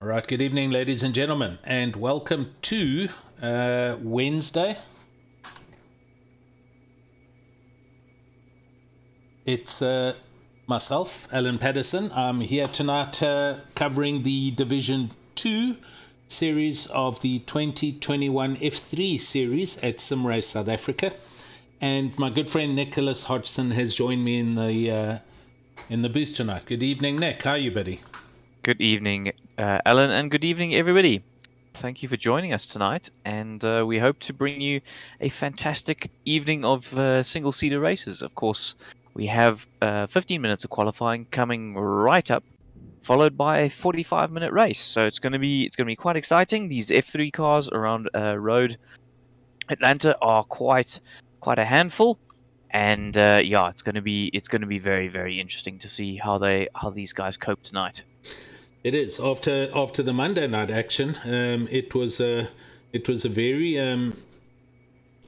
All right, good evening, ladies and gentlemen, and welcome to Wednesday. It's myself, Alan Patterson. I'm here tonight covering the Division 2 series of the 2021 F3 series at SimRace South Africa. And my good friend Nicholas Hodgson has joined me in the booth tonight. Good evening, Nick. How are you, buddy? Good evening, Alan, and good evening, everybody. Thank you for joining us tonight, and we hope to bring you a fantastic evening of single-seater races. Of course, we have 15 minutes of qualifying coming right up, followed by a 45-minute race. So it's going to be quite exciting. These F3 cars around Road Atlanta are quite a handful, and it's going to be very, very interesting to see how these guys cope tonight. It is after the Monday night action. It was a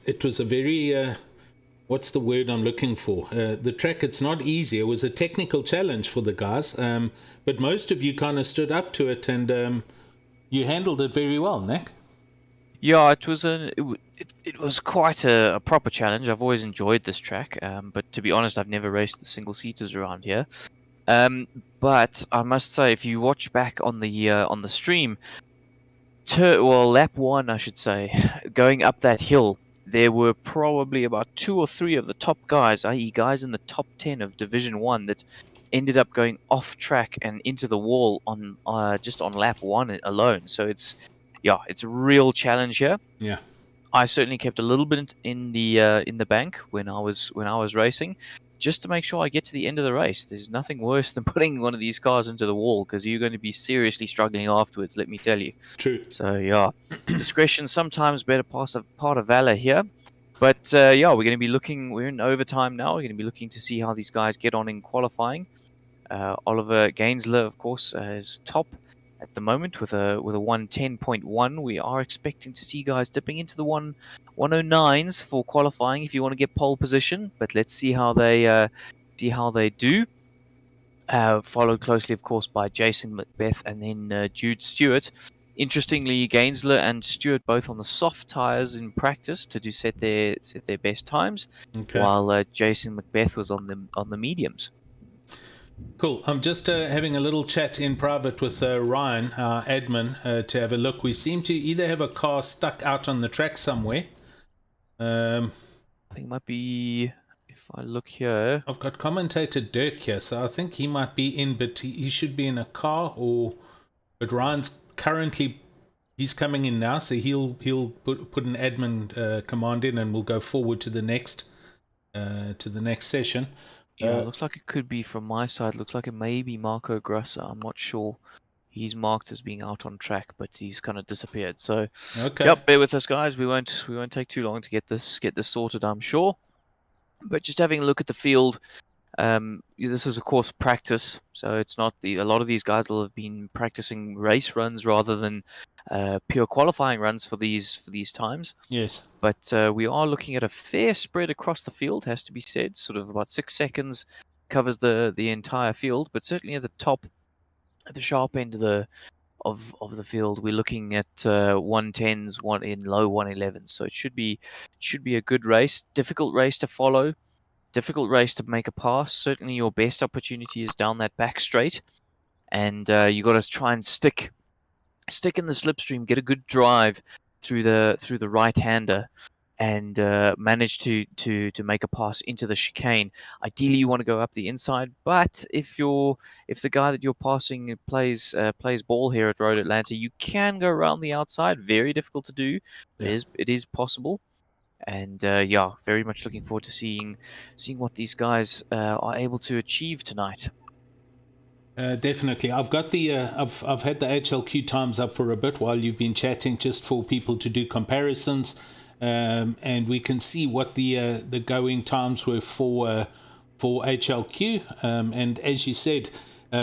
very what's the word I'm looking for? The track. It's not easy. It was a technical challenge for the guys, but most of you kind of stood up to it, and you handled it very well, Nick. Yeah, it was quite a proper challenge. I've always enjoyed this track, but to be honest, I've never raced the single seaters around here. But I must say, if you watch back on the stream, lap one, I should say, going up that hill, there were probably about 2 or 3 of the top guys, i.e., guys in the top 10 of Division 1, that ended up going off track and into the wall on just on lap 1 alone. So it's a real challenge here. Yeah. I certainly kept a little bit in the bank when I was racing, just to make sure I get to the end of the race. There's nothing worse than putting one of these cars into the wall, because you're going to be seriously struggling afterwards, let me tell you. True. So discretion sometimes better part of valor here. But we're going to be looking. We're in overtime now. We're going to be looking to see how these guys get on in qualifying. Oliver Gainsler, of course, is top at the moment with a 110.1. We are expecting to see guys dipping into the 109s for qualifying if you want to get pole position. But let's see how they do. Followed closely, of course, by Jason Macbeth and then Jude Stewart. Interestingly, Gainsler and Stewart both on the soft tires in practice to set their best times, Okay. while Jason Macbeth was on the mediums. Cool. I'm just having a little chat in private with Ryan, our admin, to have a look. We seem to either have a car stuck out on the track somewhere. I think it might be, if I look here. I've got commentator Dirk here, so I think he might be in, but he should be in a car. But Ryan's currently, he's coming in now, so he'll put an admin command in, and we'll go forward to the next session. Yeah, it looks like it could be from my side. Looks like it may be Marco Grasser. I'm not sure. He's marked as being out on track, but he's kind of disappeared. So, okay. Yep, bear with us, guys. We won't take too long to get this sorted, I'm sure. But just having a look at the field, this is of course practice, so it's not a lot of these guys will have been practicing race runs rather than pure qualifying runs for these times. Yes. But we are looking at a fair spread across the field, has to be said. Sort of about 6 seconds covers the entire field, but certainly at the top, at the sharp end of the field, we're looking at 110s, one in low 111s. So it should be a good race. Difficult race to follow. Difficult race to make a pass. Certainly your best opportunity is down that back straight, and you got to try and stick in the slipstream, get a good drive through the right hander, and manage to make a pass into the chicane. Ideally, you want to go up the inside, but if the guy that you're passing plays ball here at Road Atlanta, you can go around the outside. Very difficult to do. Yeah. It is possible. And very much looking forward to seeing what these guys are able to achieve tonight. Definitely. I've got I've had the HLQ times up for a bit while you've been chatting, just for people to do comparisons, and we can see what the going times were for HLQ, and as you said,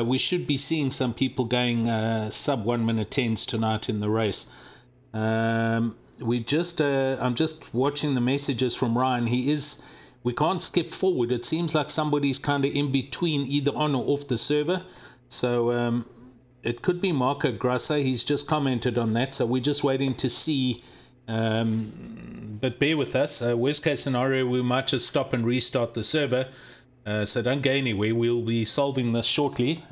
we should be seeing some people going sub 1 minute 10s tonight in the race. I'm just watching the messages from Ryan. We can't skip forward. It seems like somebody's kind of in between, either on or off the server. So It could be Marco Grassa. He's just commented on that, so we're just waiting to see. But bear with us. Worst case scenario, we might just stop and restart the server. So don't go anywhere. We'll be solving this shortly.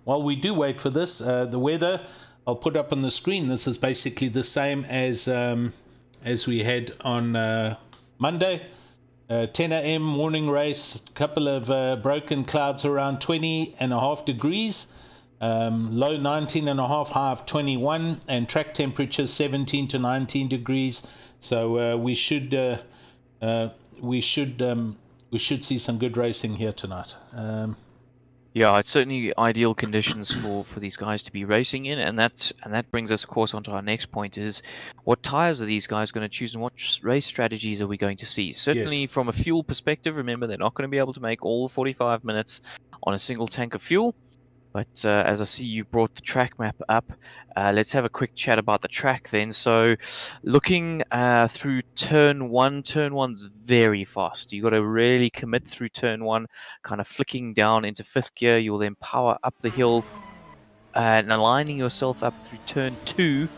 While we do wait for this, the weather I'll put up on the screen. This is basically the same as we had on Monday. 10 a.m. morning race. Couple of broken clouds around 20.5 degrees. Low 19.5, high of 21, and track temperature 17 to 19 degrees. So we should see some good racing here tonight. Yeah, it's certainly ideal conditions for these guys to be racing in, and that brings us, of course, onto our next point: is what tires are these guys going to choose, and what race strategies are we going to see? Certainly, Yes. from a fuel perspective, remember they're not going to be able to make all the 45 minutes on a single tank of fuel. But as I see you've brought the track map up, let's have a quick chat about the track then. So looking through turn one's very fast. You've got to really commit through turn one, kind of flicking down into fifth gear. You'll then power up the hill and aligning yourself up through turn two.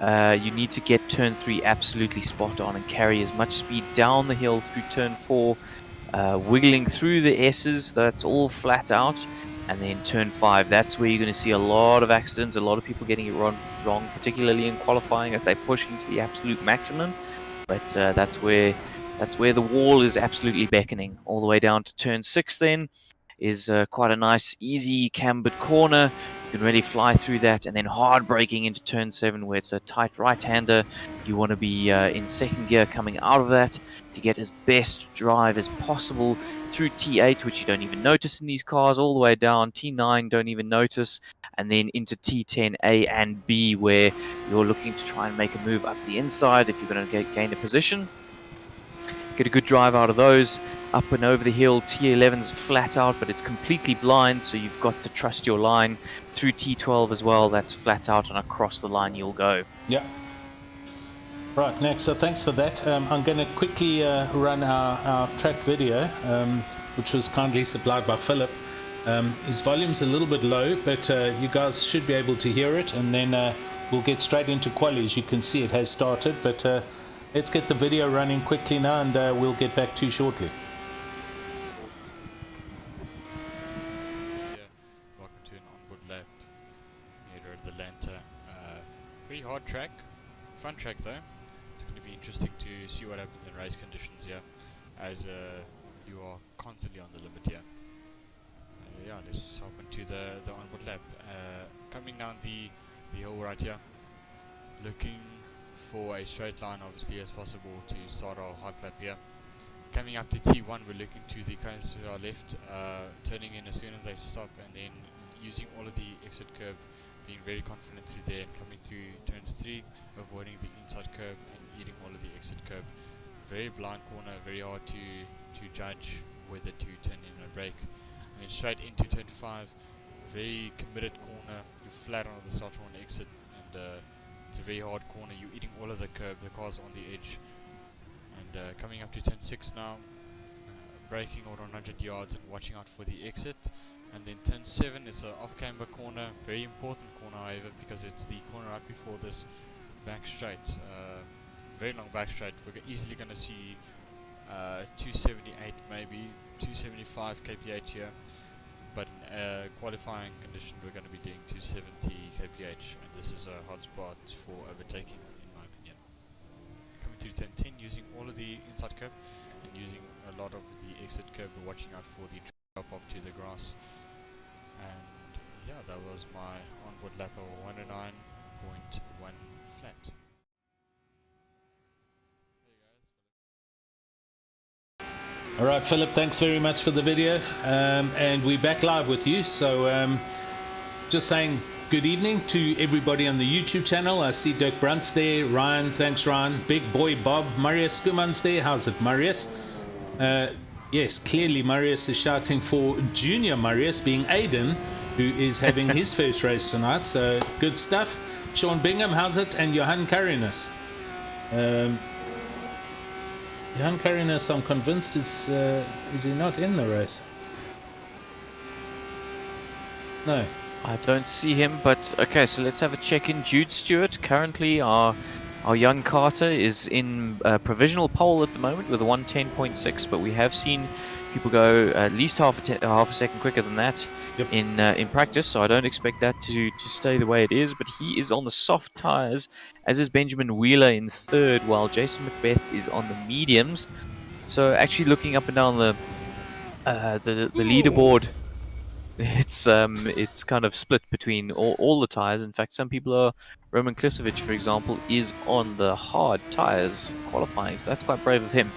You need to get turn three absolutely spot on and carry as much speed down the hill through turn four, wiggling through the S's. That's all flat out. And then turn 5, that's where you're going to see a lot of accidents, a lot of people getting it wrong, particularly in qualifying as they're pushing to the absolute maximum. But that's where the wall is absolutely beckoning. All the way down to turn 6 then is quite a nice, easy cambered corner. You can really fly through that, and then hard braking into turn 7 where it's a tight right-hander. You want to be in second gear coming out of that to get as best drive as possible through T8, which you don't even notice in these cars, all the way down T9, don't even notice, and then into T10 A and B, where you're looking to try and make a move up the inside if you're going to gain a position. Get a good drive out of those. Up and over the hill, T11's flat out, but it's completely blind, so you've got to trust your line. Through T12 as well, that's flat out, and across the line you'll go. Yeah. Right, next, so thanks for that. I'm going to quickly run our track video, which was kindly supplied by Philip. His volume's a little bit low, but you guys should be able to hear it, and then we'll get straight into quali. As you can see, it has started, but let's get the video running quickly now, and we'll get back to you shortly. Welcome to an onboard lap near the Lanta. Pretty hard track, fun track though. It's going to be interesting to see what happens in race conditions here, as you are constantly on the limit here. Yeah, let's hop into the onboard lap. Coming down the hill right here, looking for a straight line obviously as possible to start our hard lap here. Coming up to T1, we're looking to the cones to our left, turning in as soon as they stop, and then using all of the exit curb, being very confident through there, and coming through turn 3, avoiding the inside curb and eating all of the exit curb. Very blind corner, very hard to judge whether to turn in and brake. And then straight into turn 5, very committed corner, you're flat on the start on exit, and it's a very hard corner, you're eating all of the curb, the car's on the edge. And coming up to turn 6 now, braking over 100 yards and watching out for the exit. And then turn 7 is an off-camber corner, very important corner however, because it's the corner right before this back straight. Very long back straight. We're easily going to see 278, maybe 275 kph here, but in qualifying condition we're going to be doing 270 kph, and this is a hot spot for overtaking in my opinion. Coming to turn 10, using all of the inside curb and using a lot of the exit curb, but watching out for the drop off to the grass. And yeah, that was my onboard lap of 109.1 flat. Alright Philip, thanks very much for the video, and we're back live with you. So just saying good evening to everybody on the YouTube channel. I see Dirk Brunt's there, Ryan, thanks Ryan, Big Boy Bob, Marius Skuman's there. How's it, Marius? Yes, clearly Marius is shouting for Junior Marius, being Aiden, who is having his first race tonight, so good stuff. Sean Bingham, how's it? And Johan Karinus. Johan Karinus, I'm convinced, is he not in the race? No, I don't see him, but okay, so let's have a check in. Jude Stewart, currently our young Carter, is in provisional pole at the moment with a 1:10.6, but we have seen people go at least half a second quicker than that in practice, so I don't expect that to stay the way it is, but he is on the soft tires, as is Benjamin Wheeler in third, while Jason Macbeth is on the mediums. So actually looking up and down the leaderboard, it's kind of split between all the tires. In fact, some people are. Roman Klisovic, for example, is on the hard tires qualifying, so that's quite brave of him.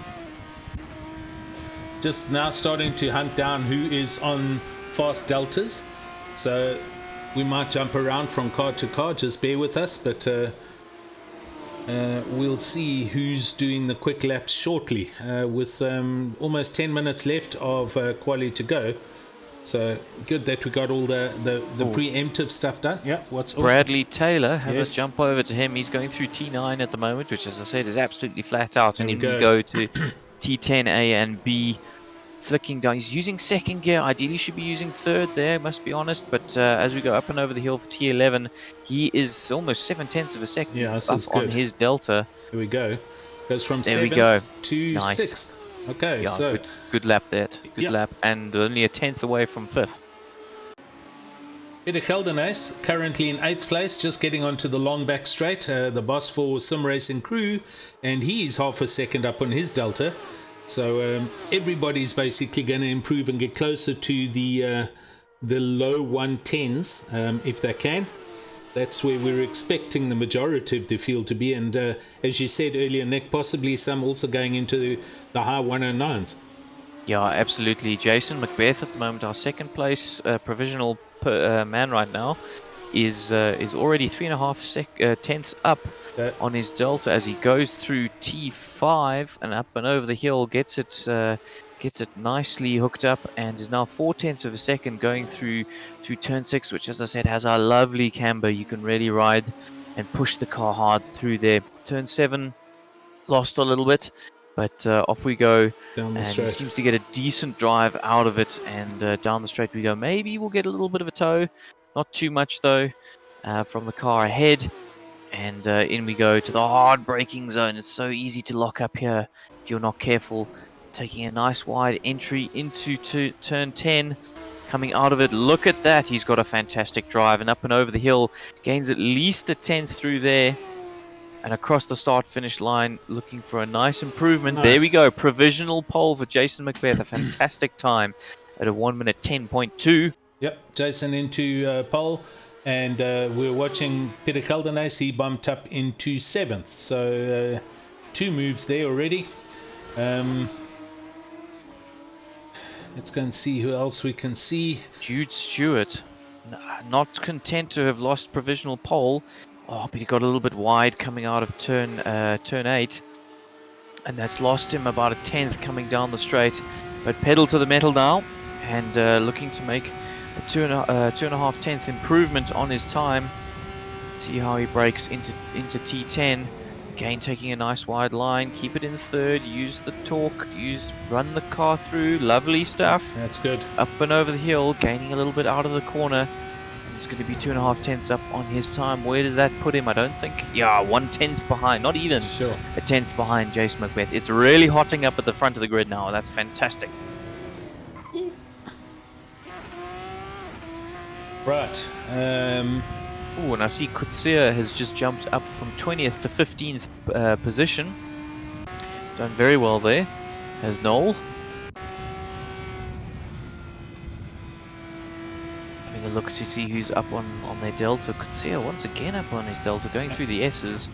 Just now starting to hunt down who is on fast deltas, so we might jump around from car to car. Just bear with us, but we'll see who's doing the quick laps shortly, with almost 10 minutes left of quali to go. So good that we got all the preemptive stuff done. Yeah, what's Bradley Taylor? Have a jump over to him. He's going through T9 at the moment, which, as I said, is absolutely flat out. And then we go to T10A and B, flicking down. He's using second gear. Ideally, should be using third there. Must be honest. But as we go up and over the hill for T11, he is almost 0.7 of a second up on his delta. Here we go. Goes from 7th to 6th. Okay, yeah, so good lap there. Good lap, and only a 10th away from 5th. Peter Keldernaes currently in 8th place, just getting onto the long back straight, the boss for Sim Racing Crew, and he's half a second up on his delta. So everybody's basically going to improve and get closer to the low 110s if they can. That's where we're expecting the majority of the field to be, and as you said earlier, Nick, possibly some also going into the high 109s. Yeah, absolutely. Jason Macbeth at the moment, our second place provisional man right now, is already 3.5 tenths up on his delta as he goes through T5 and up and over the hill, gets it nicely hooked up, and is now 0.4 of a second going through turn 6, which, as I said, has a lovely camber. You can really ride and push the car hard through there. Turn 7 lost a little bit, but off we go, and he seems to get a decent drive out of it, and down the straight we go. Maybe we'll get a little bit of a tow, not too much though, from the car ahead, and in we go to the hard braking zone. It's so easy to lock up here if you're not careful. Taking a nice wide entry into turn 10, coming out of it. Look at that, he's got a fantastic drive, and up and over the hill, gains at least a 10th through there, and across the start finish line, looking for a nice improvement. There we go, provisional pole for Jason Macbeth, a fantastic time at a 1 minute 10.2. Yep, Jason into pole, and we're watching Peter Keldernaes. He bumped up into 7th, so 2 moves there already. Let's go and see who else we can see. Jude Stewart, not content to have lost provisional pole. Oh, but he got a little bit wide coming out of turn 8. And that's lost him about a 10th coming down the straight. But pedal to the metal now, and looking to make a 2.5 tenth improvement on his time. See how he breaks into T10. Again, taking a nice wide line, keep it in third, use the torque, run the car through, lovely stuff. That's good. Up and over the hill, gaining a little bit out of the corner. And it's going to be 2.5 tenths up on his time. Where does that put him? I don't think. Yeah, 1/10 behind, not even. Sure. A 10th behind Jason Macbeth. It's really hotting up at the front of the grid now. That's fantastic. Right. Oh, and I see Kutsia has just jumped up from 20th to 15th position. Done very well there, has Noel. Having a look to see who's up on their delta. Kutsia once again up on his delta, going through the S's.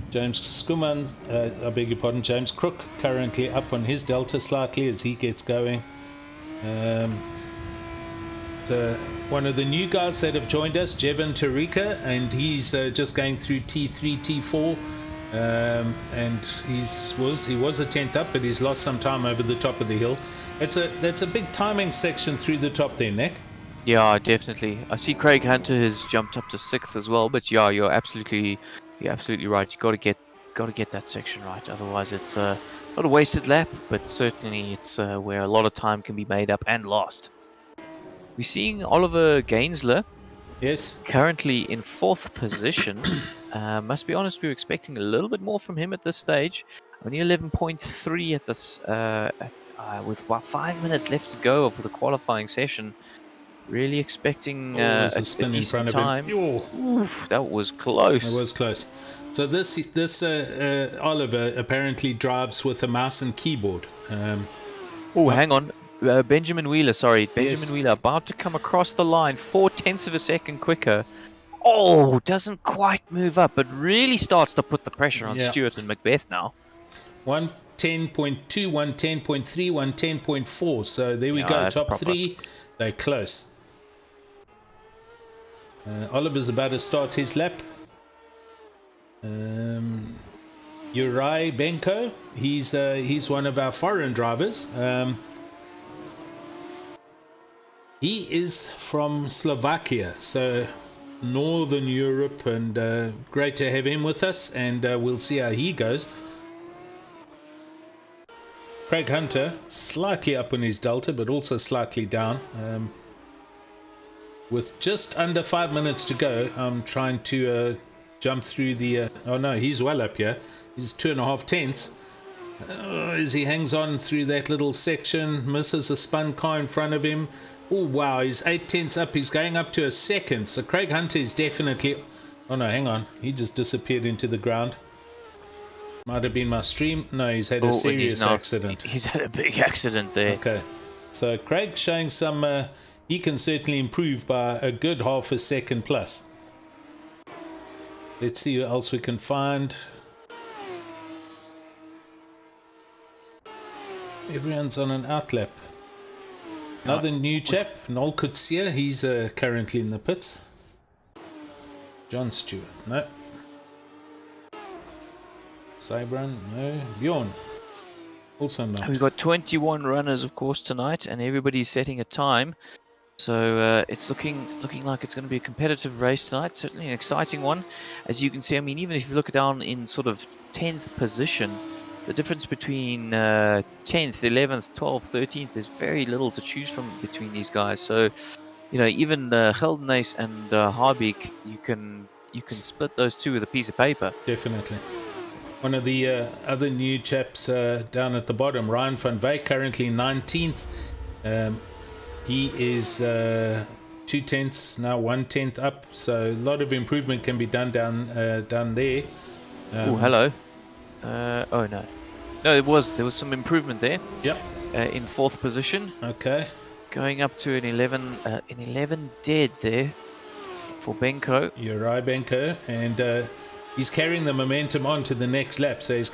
James Skuman, I beg your pardon, James Crook currently up on his delta slightly as he gets going. So one of the new guys that have joined us, Jevon Tarika, and he's just going through T3, T4, and he was a 10th up, but he's lost some time over the top of the hill. That's a big timing section through the top there, Nick. Yeah, definitely. I see Craig Hunter has jumped up to 6th as well, but yeah, you're absolutely right. You got to get that section right, otherwise it's not a wasted lap, but certainly it's where a lot of time can be made up and lost. We're seeing Oliver Gainsler Yes. Currently in 4th position. Must be honest, we were expecting a little bit more from him at this stage. Only 11.3 at this, with about 5 minutes left to go of the qualifying session. Really expecting There's a a spin in decent front of him. time. Yo. Oof, that was close. It was close. So this Oliver apparently drives with a mouse and keyboard. Hang on. Benjamin Wheeler, sorry. Benjamin Yes. Wheeler about to come across the line 0.4 of a second quicker. Oh, doesn't quite move up, but really starts to put the pressure on Stewart and Macbeth now. 110.2, 110.3, 110.4. So there we go. Top proper. 3. They're close. Oliver's about to start his lap. Uri Benko, he's one of our foreign drivers. He is from Slovakia, so Northern Europe, and great to have him with us, and we'll see how he goes. Craig Hunter, slightly up on his delta, but also slightly down. With just under 5 minutes to go, I'm trying to jump through the... oh no, he's well up here. He's 2.5 tenths. As he hangs on through that little section, misses a spun car in front of him. Oh wow, he's 8 tenths up. He's going up to a second. So Craig Hunter is definitely... oh no, hang on. He just disappeared into the ground. Might have been my stream. No, he's had a serious accident. He's had a big accident there. Okay. So Craig showing some... he can certainly improve by a good half a second plus. Let's see what else we can find. Everyone's on an outlap. Another new chap, Noel Kutsia, he's currently in the pits. John Stewart, no. Cybran, no. Bjorn, also not. We've got 21 runners, of course, tonight, and everybody's setting a time. So it's looking like it's going to be a competitive race tonight. Certainly an exciting one. As you can see, I mean, even if you look down in sort of 10th position, the difference between 10th, 11th, 12th, 13th, there's very little to choose from between these guys. So, you know, even Geldenace and Harbeek, you can split those two with a piece of paper. Definitely. One of the other new chaps down at the bottom, Ryan van Wyk, currently 19th. He is 2 tenths, now 1 tenth up, so a lot of improvement can be done down there. Oh, hello. Oh no, there was some improvement there. Yep. In 4th position. Okay. Going up to an 11 dead there for Benko. Uri Benko, and he's carrying the momentum on to the next lap, so he's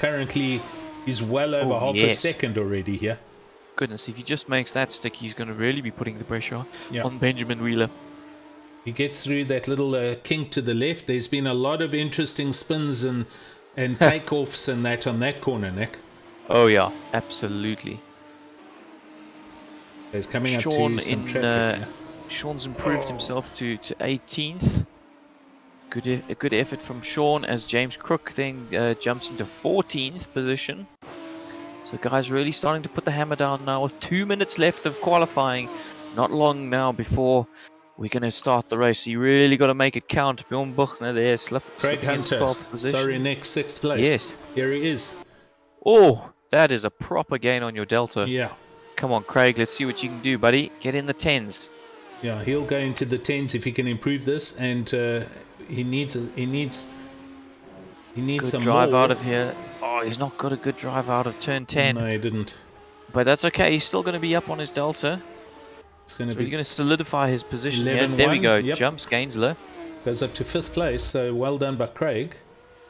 well over half a second already here. Goodness, if he just makes that stick, he's going to really be putting the pressure on Benjamin Wheeler. He gets through that little kink to the left. There's been a lot of interesting spins and takeoffs and that on that corner, Nick. Oh yeah, absolutely. He's coming up to some traffic. Sean's improved himself to 18th. A good effort from Sean as James Crook then jumps into 14th position. So guys really starting to put the hammer down now with 2 minutes left of qualifying. Not long now before we're going to start the race. So you really got to make it count. Bjorn Buchner there, Craig Hunter, 12th position. sorry Nick, 6th place. Yes. Here he is. Oh, that is a proper gain on your delta. Yeah. Come on, Craig, let's see what you can do, buddy. Get in the 10s. Yeah, he'll go into the 10s if he can improve this, and he needs good some drive more. out of here. Oh, he's not got a good drive out of turn 10. No, he didn't. But that's okay. He's still going to be up on his delta. It's going to be going to solidify his position. 11-1. There we go. Yep. Jumps Gainsler. Goes up to 5th place. So well done by Craig.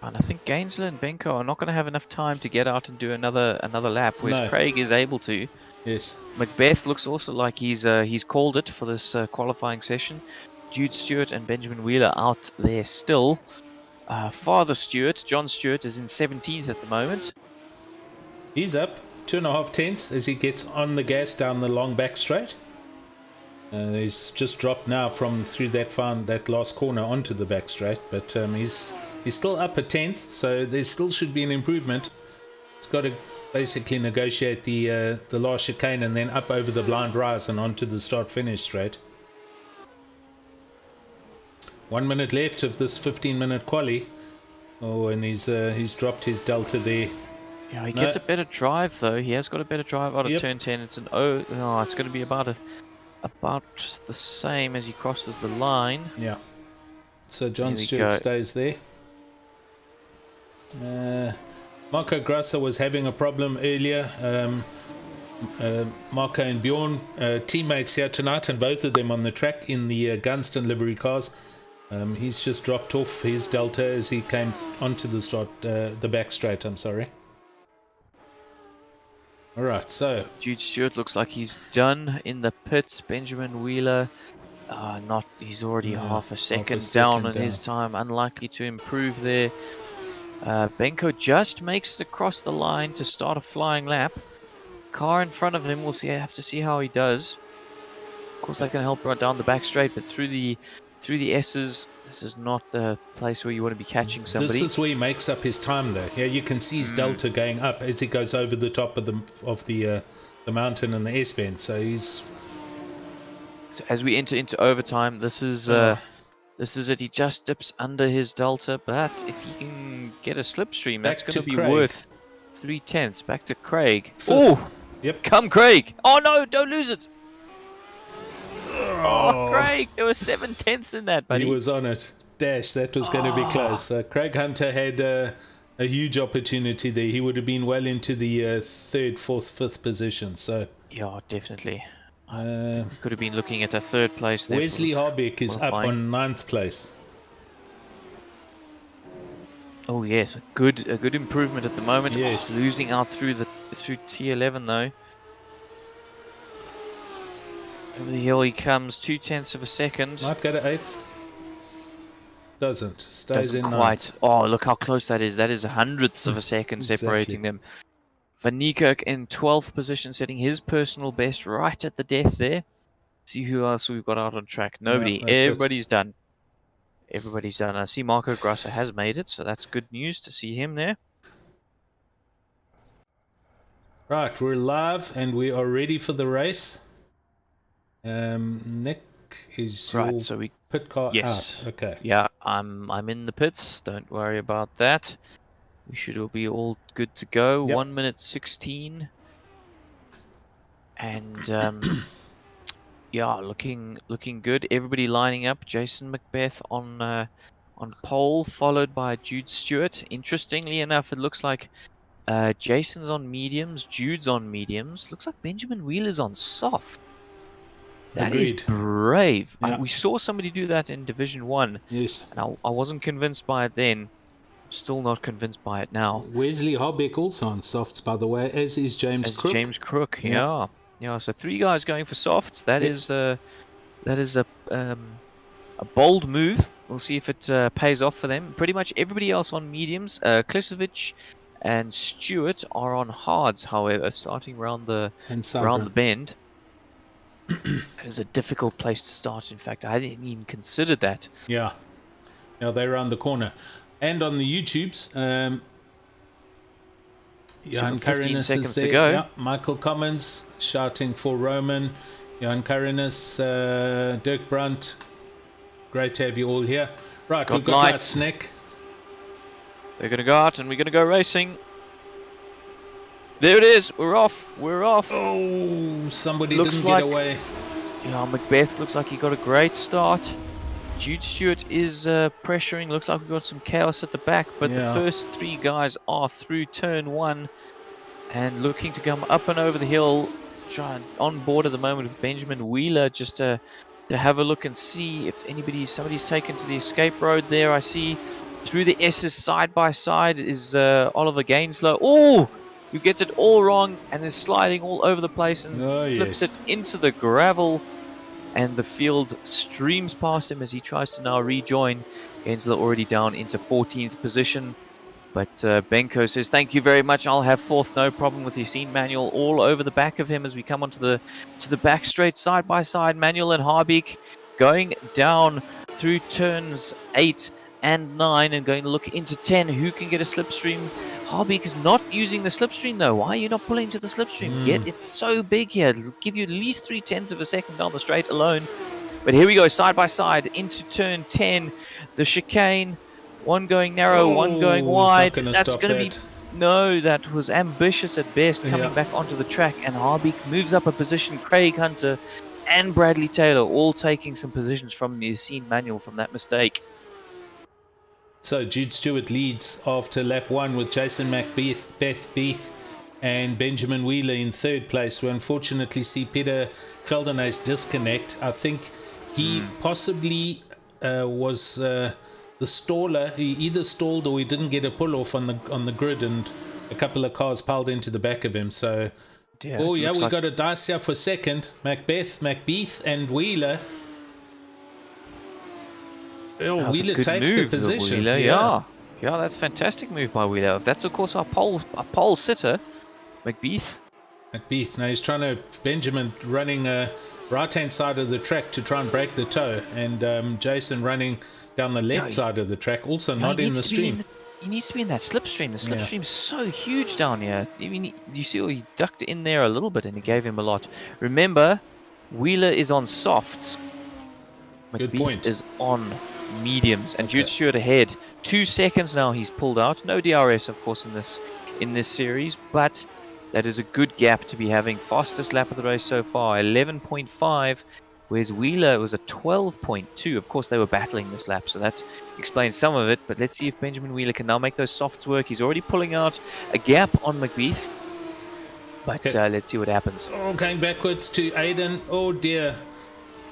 And I think Gainsler and Benko are not going to have enough time to get out and do another lap, whereas Craig is able to. Yes. Macbeth looks also like he's called it for this qualifying session. Jude Stewart and Benjamin Wheeler out there still. Father Stewart, John Stewart, is in 17th at the moment. He's up 2.5 tenths as he gets on the gas down the long back straight. He's just dropped now from through that last corner onto the back straight, but he's still up a tenth, so there still should be an improvement. He's got to basically negotiate the last chicane and then up over the blind rise and onto the start finish straight. 1 minute left of this 15-minute quali. Oh, and he's dropped his delta there. Yeah, he gets a better drive though. He has got a better drive out of turn 10. It's an oh, it's going to be about the same as he crosses the line. Yeah. So John Stewart stays there. Marco Grasser was having a problem earlier. Marco and Bjorn, teammates here tonight, and both of them on the track in the Gunston livery cars. He's just dropped off his delta as he came onto the back straight. I'm sorry. All right, so Jude Stewart looks like he's done in the pits. Benjamin Wheeler, he's already half a second down on his time. Unlikely to improve there. Benko just makes it across the line to start a flying lap. Car in front of him, we'll see. I have to see how he does. Of course, that can help right down the back straight, but through the S's, this is not the place where you want to be catching somebody. This is where he makes up his time, though. Here you can see his delta going up as he goes over the top of the mountain and the S-bend. So he's. So as we enter into overtime, this is it. He just dips under his delta, but if he can get a slipstream, that's going to be worth 0.3. Back to Craig. Oh, yep. Come Craig! Oh no, don't lose it. Oh, Craig, there was 0.7 in that, buddy. He was on it. Dash, that was going to be close. Craig Hunter had a huge opportunity there. He would have been well into the 3rd, 4th, 5th position. So yeah, definitely. We could have been looking at a 3rd place there. Wesley Harbeck is up on 9th place. Oh yes, a good improvement at the moment. Yes. Losing out through T11 though. Over the hill he comes, 0.2 of a second. Might go to 8th. Doesn't. Stays in quite. 9th. Oh, look how close that is. That is 100ths of a second separating them. Van Niekerk in 12th position, setting his personal best right at the death there. See who else we've got out on track. Nobody. Everybody's done. Everybody's done. I see Marco Grasser has made it, so that's good news to see him there. Right, we're live and we are ready for the race. Nick, is your so we pit car yes. out? Okay. Yeah, I'm in the pits. Don't worry about that. We should all be all good to go. Yep. 1 minute 16. And yeah, looking good. Everybody lining up. Jason Macbeth on pole, followed by Jude Stewart. Interestingly enough, it looks like Jason's on mediums, Jude's on mediums. Looks like Benjamin Wheeler's on soft. That Agreed. is brave. Yeah. We saw somebody do that in Division 1. Yes. And I wasn't convinced by it then. I'm still not convinced by it now. Wesley Harbeck also on softs, by the way, as is James Crook. James Crook, yeah. Yeah, so 3 guys going for softs. That is a bold move. We'll see if it pays off for them. Pretty much everybody else on mediums. Klisovic and Stewart are on hards, however, starting around the bend. That is a difficult place to start. In fact, I didn't even consider that. Yeah. Yeah, they're around the corner. And on the YouTubes, Johan 15 Karinis seconds is there. to go. Yeah, Michael Commons shouting for Roman. Johan Karinis, Dirk Brandt. Great to have you all here. Right, we've got lights, Nick. We're going to go out and we're going to go racing. There it is. We're off. We're off. Oh, somebody didn't get away. Yeah, Macbeth looks like he got a great start. Jude Stewart is pressuring. Looks like we've got some chaos at the back, but the first 3 guys are through turn 1 and looking to come up and over the hill. Trying on board at the moment with Benjamin Wheeler just to have a look and see if somebody's taken to the escape road there. I see through the S's side by side is Oliver Gainslow. Oh! Who gets it all wrong and is sliding all over the place and flips it into the gravel, and the field streams past him as he tries to now rejoin. Gainslow already down into 14th position, but Benko says thank you very much, I'll have 4th, no problem, with you. Seen Manuel all over the back of him as we come onto the back straight side by side. Manuel and Harbeek going down through turns 8 and 9 and going to look into 10. Who can get a slipstream? Harbeek is not using the slipstream though. Why are you not pulling to the slipstream? Yet it's so big here. It'll give you at least 0.3 of a second down the straight alone. But here we go, side by side, into turn 10. The chicane, one going narrow, one going wide. That's going to be... No, that was ambitious at best, coming back onto the track. And Harbeek moves up a position. Craig Hunter and Bradley Taylor all taking some positions from the scene manual from that mistake. So Jude Stewart leads after lap 1 with Jason McBeath, Beth Beath and Benjamin Wheeler in third place. We unfortunately see Peter Geldenhuys disconnect. I think he possibly was the staller. He either stalled or he didn't get a pull off on the grid, and a couple of cars piled into the back of him. So we got a dice here for second. McBeath and Wheeler. Oh, Wheeler takes the position. Wheeler, yeah, that's a fantastic move by Wheeler. That's of course our pole sitter, McBeath. Now he's trying to Benjamin running right hand side of the track to try and break the toe, and Jason running down the left side of the track, also not in the stream. He needs to be in that slipstream. The slipstream's so huge down here. I mean, you see, he ducked in there a little bit, and he gave him a lot. Remember, Wheeler is on softs. McBeath is on mediums, and Jude Stewart ahead. 2 seconds now. He's pulled out. No DRS, of course, in this series, but that is a good gap to be having. Fastest lap of the race so far, 11.5. Whereas Wheeler was a 12.2. Of course, they were battling this lap, so that explains some of it. But let's see if Benjamin Wheeler can now make those softs work. He's already pulling out a gap on McBeath. But let's see what happens. Oh, going backwards to Aiden. Oh, dear.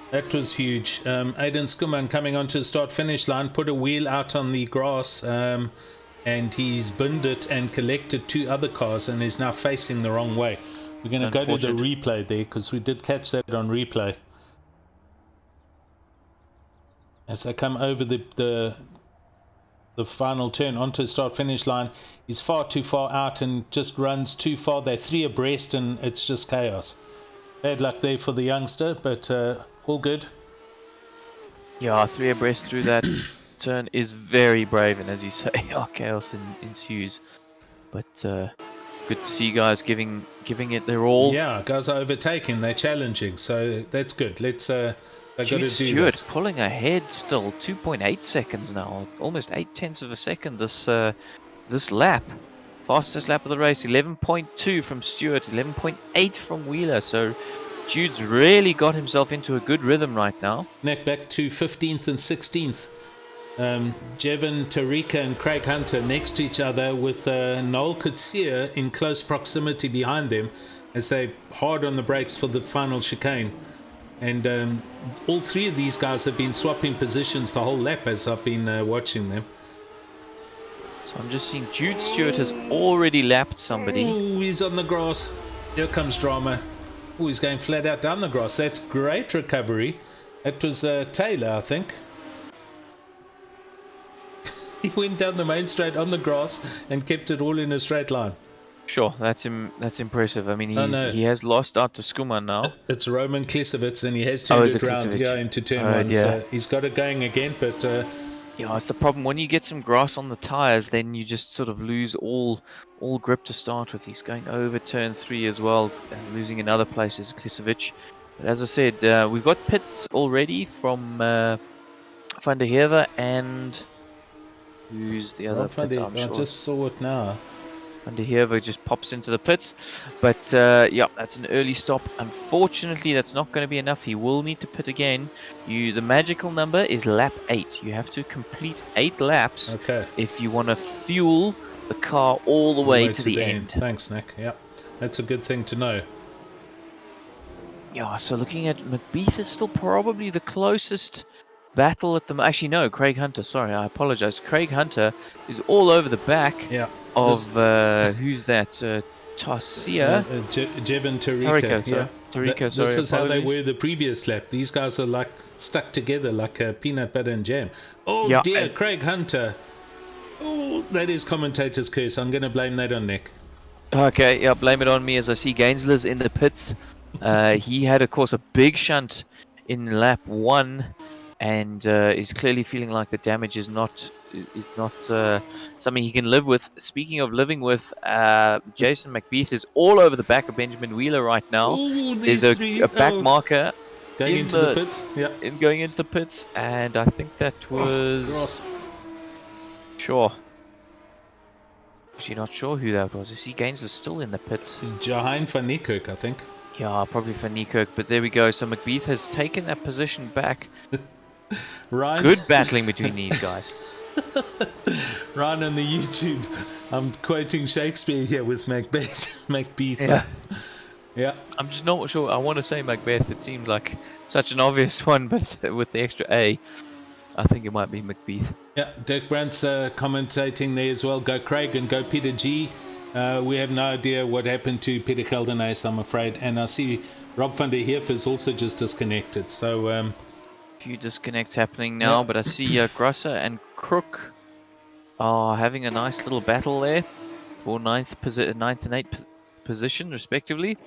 That was huge. Aiden Skuman coming onto the start-finish line, put a wheel out on the grass, and he's binned it and collected 2 other cars, and is now facing the wrong way. We're going to go to the replay there, because we did catch that on replay. As they come over the final turn onto the start-finish line, he's far too far out and just runs too far. They're 3 abreast, and it's just chaos. Bad luck there for the youngster, but all good. Yeah, 3 abreast through that turn is very brave, and as you say, chaos ensues. But good to see guys giving it their all. Yeah, guys are overtaking, they're challenging, so that's good. Let's Jude Stewart pulling ahead still, 2.8 seconds now, almost 0.8 of a second this lap. Fastest lap of the race, 11.2 from Stewart, 11.8 from Wheeler. So Jude's really got himself into a good rhythm right now. Neck back to 15th and 16th. Jevon Tarika and Craig Hunter next to each other, with Noel Kutsia in close proximity behind them as they hard on the brakes for the final chicane. And all 3 of these guys have been swapping positions the whole lap as I've been watching them. So I'm just seeing Jude Stewart has already lapped somebody. Oh, he's on the grass. Here comes drama. Oh, he's going flat out down the grass. That's great recovery. That was Taylor, I think. He went down the main straight on the grass and kept it all in a straight line. Sure, that's impressive. I mean, he has lost out to Skuman now. It's Roman Klesevitz, and he has turned it around into turn 1. So he's got it going again, but... yeah, it's the problem. When you get some grass on the tyres, then you just sort of lose all grip to start with. He's going over turn 3 as well, and losing in other places, Klesevich. But as I said, we've got pits already from Van der Heever and... Who's the other pit? I just saw it now. Van der Heever just pops into the pits, but yeah, that's an early stop. Unfortunately, that's not going to be enough. He will need to pit again. The magical number is lap 8. You have to complete 8 laps if you want to fuel the car all the way to the end. Thanks, Nick. Yeah, that's a good thing to know. Yeah, so looking at McBeath is still probably the closest battle at the... Actually, no, Craig Hunter. Sorry, I apologize. Craig Hunter is all over the back. Yeah. Of who's that? Tarsia? Jevon Tarika. Tarika, sorry. This is how they were the previous lap. These guys are like stuck together like peanut butter and jam. Oh dear, Craig Hunter. Oh, that is commentator's curse. I'm going to blame that on Nick. Okay, yeah, blame it on me as I see Gainsler's in the pits. He had, of course, a big shunt in lap 1 and is clearly feeling like the damage is not something he can live with. Speaking of living with, Jason McBeath is all over the back of Benjamin Wheeler right now. Ooh, there's a back marker. Going in into the pits. Yeah. in going into the pits, and I think that was Gross. sure. Actually, not sure who that was. I see Gaines was still in the pits. Johan van Niekerk, I think. Yeah, probably for Niekerk, but there we go. So McBeath has taken that position back. Ryan. Good battling between these guys. Ryan on the YouTube. I'm quoting Shakespeare here with Macbeth. Macbeth. Yeah. Yeah. I'm just not sure. I want to say Macbeth. It seems like such an obvious one, but with the extra A, I think it might be McBeath. Yeah, Dirk Brandt's commentating there as well. Go Craig and go Peter G. We have no idea what happened to Peter Geldenhuys, I'm afraid. And I see Rob van der Heef is also just disconnected. So, a few disconnects happening now, yeah. but I see Grosser and Crook are having a nice little battle there for ninth and 8th position, respectively.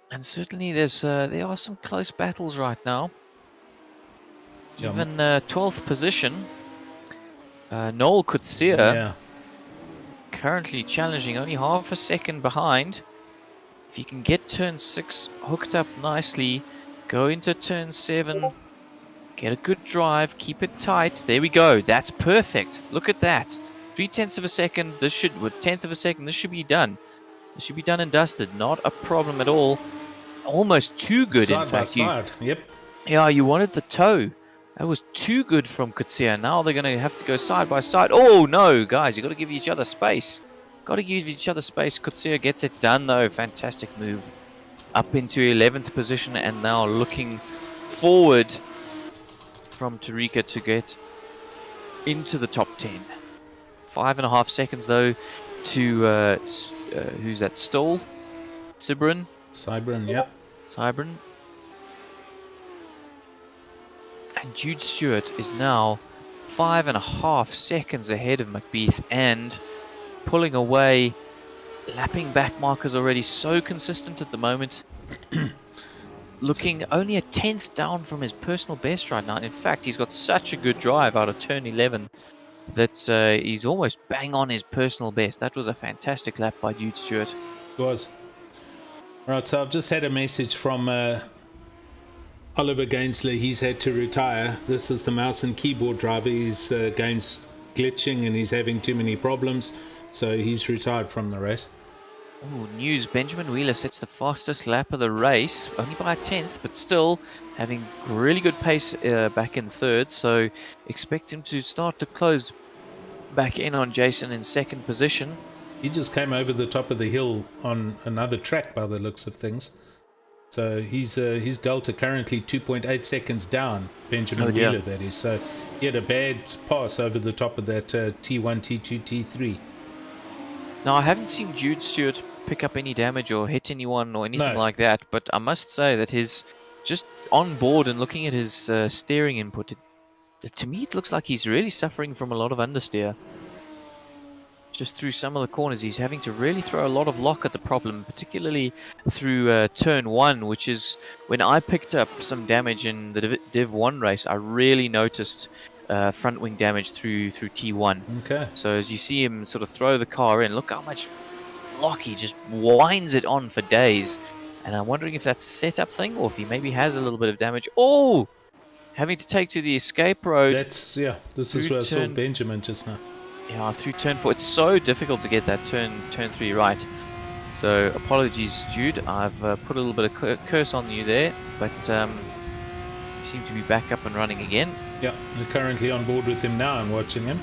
And certainly there are some close battles right now. Yeah. Even 12th position, Noel Coetzee Yeah. currently challenging, only half a second behind. If you can get turn 6 hooked up nicely, go into turn 7, get a good drive, keep it tight. There we go. That's perfect. Look at that. 0.3 of a second. This should, with 1/10 of a second, this should be done. This should be done and dusted. Not a problem at all. Almost too good, Side in fact. by side. Yep. Yeah, you wanted the toe. That was too good from Coetzee. Now they're going to have to go side by side. Oh, no, guys. You've got to give each other space. Got to give each other space. Coetzee gets it done, though. Fantastic move. Up into 11th position and now looking forward from Tarika to get into the top 10. 5.5 seconds, though, to... who's that? Stoll? Sybren? Yep. Sybren. And Jude Stewart is now 5.5 seconds ahead of McBeath and pulling away. Lapping back markers already so consistent at the moment. Looking only a 10th down from his personal best right now. In fact, he's got such a good drive out of turn 11 that he's almost bang on his personal best. That was a fantastic lap by Jude Stewart. It was. Right, so I've just had a message from Oliver Gainsler. He's had to retire. This is the mouse and keyboard driver. His game's glitching and he's having too many problems. So he's retired from the race. Ooh, news. Benjamin Wheeler sets the fastest lap of the race. Only by a 10th, but still having really good pace back in third. So expect him to start to close back in on Jason in second position. He just came over the top of the hill on another track by the looks of things. So his delta currently 2.8 seconds down, Benjamin Wheeler that is. So he had a bad pass over the top of that T1, T2, T3. Now I haven't seen Jude Stewart pick up any damage or hit anyone or anything like that, but I must say that his just on board and looking at his steering input, to me it looks like he's really suffering from a lot of understeer. Just through some of the corners, he's having to really throw a lot of lock at the problem, particularly through turn 1, which is when I picked up some damage in the Div 1 race. I really noticed front wing damage through T1. Okay. So as you see him sort of throw the car in, look how much lock he just winds it on for days. And I'm wondering if that's a setup thing or if he maybe has a little bit of damage. Oh! Having to take to the escape road. That's, yeah, this is where I saw Benjamin just now. Yeah, through turn 4. It's so difficult to get that turn 3 right. So apologies, Jude. I've put a little bit of curse on you there, but you seem to be back up and running again. Yeah, we're currently on board with him now and watching him.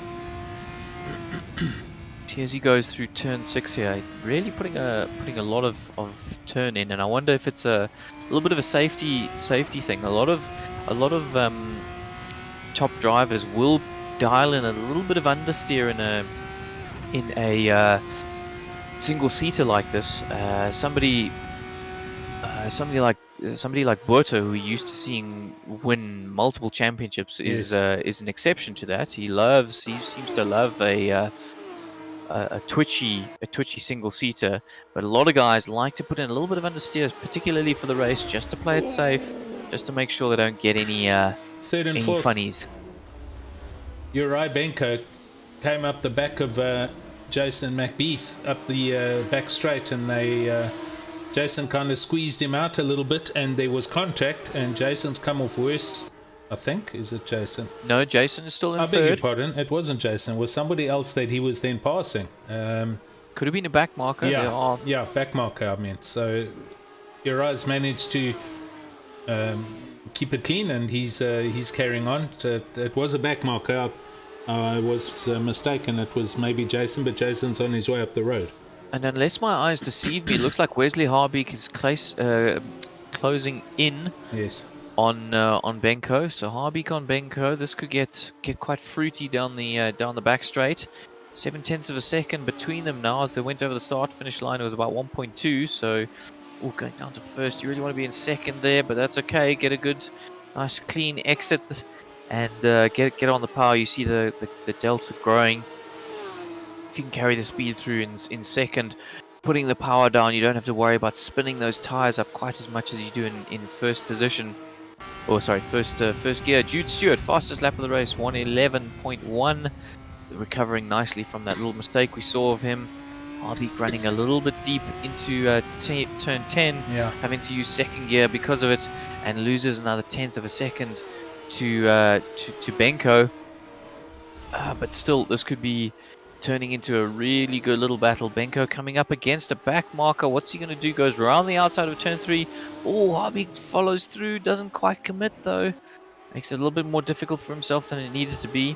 See, as he goes through turn 6 here, really putting a lot of turn in, and I wonder if it's a little bit of a safety thing. A lot of top drivers will dial in a little bit of understeer in a single seater like this. Somebody like Boerto, who we used to seeing win multiple championships, is an exception to that. He seems to love a twitchy single seater, but a lot of guys like to put in a little bit of understeer, particularly for the race, just to play it safe, just to make sure they don't get any third and fourth funnies. Uri Benko came up the back of Jason McBeath up the back straight, and they Jason kind of squeezed him out a little bit, and there was contact, and Jason's come off worse, I think. Is it Jason? No, Jason is still in I beg your third. pardon. It wasn't Jason. It was somebody else that he was then passing. Could have been a back marker. Yeah, back marker, I meant. So Uriah's managed to keep it clean, and he's carrying on. It was a back marker. I was mistaken. It was maybe Jason, but Jason's on his way up the road. And unless my eyes deceive me, it looks like Wesley Harbeek is closing in. Yes. On Benko. So Harbeek on Benko. This could get quite fruity down the back straight. 0.7 of a second between them now as they went over the start finish line. It was about 1.2. So going down to first. You really want to be in second there, but that's okay. Get a good, nice clean exit and get on the power. You see the delta growing. If you can carry the speed through in second, putting the power down, you don't have to worry about spinning those tires up quite as much as you do in first position. Oh, sorry, first gear. Jude Stewart, fastest lap of the race, 1:11.1. Recovering nicely from that little mistake we saw of him. Harbeek running a little bit deep into turn 10, having to use second gear because of it, and loses another 1/10 of a second to Benko. But still, this could be turning into a really good little battle. Benko coming up against a back marker. What's he going to do? Goes around the outside of turn 3. Oh, Harbeek follows through. Doesn't quite commit though. Makes it a little bit more difficult for himself than it needed to be.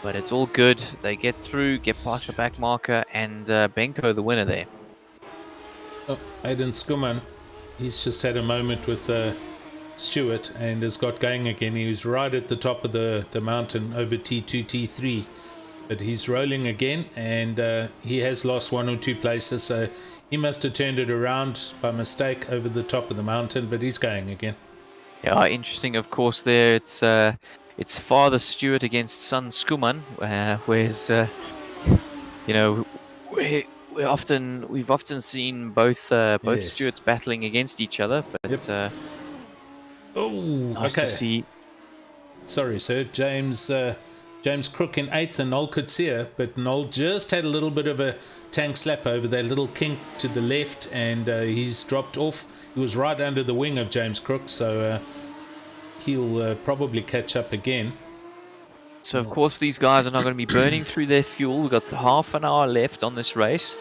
But it's all good. They get through, get past the back marker, and Benko the winner there. Oh, Aiden Skuman, he's just had a moment with Stewart and has got going again. He was right at the top of the mountain over T2, T3. But he's rolling again, and he has lost 1 or 2 places, so he must have turned it around by mistake over the top of the mountain, but he's going again. Yeah, interesting, of course, there. It's Father Stewart against Son Skuman, whereas, you know, we've often seen both Yes. Stewarts battling against each other, but nice to see. Sorry, sir. James Crook in 8th and Noel Kutsia, but Noel just had a little bit of a tank slap over that little kink to the left, and he's dropped off. He was right under the wing of James Crook, so he'll probably catch up again. So of course these guys are not going to be burning through their fuel. We've got half an hour left on this race.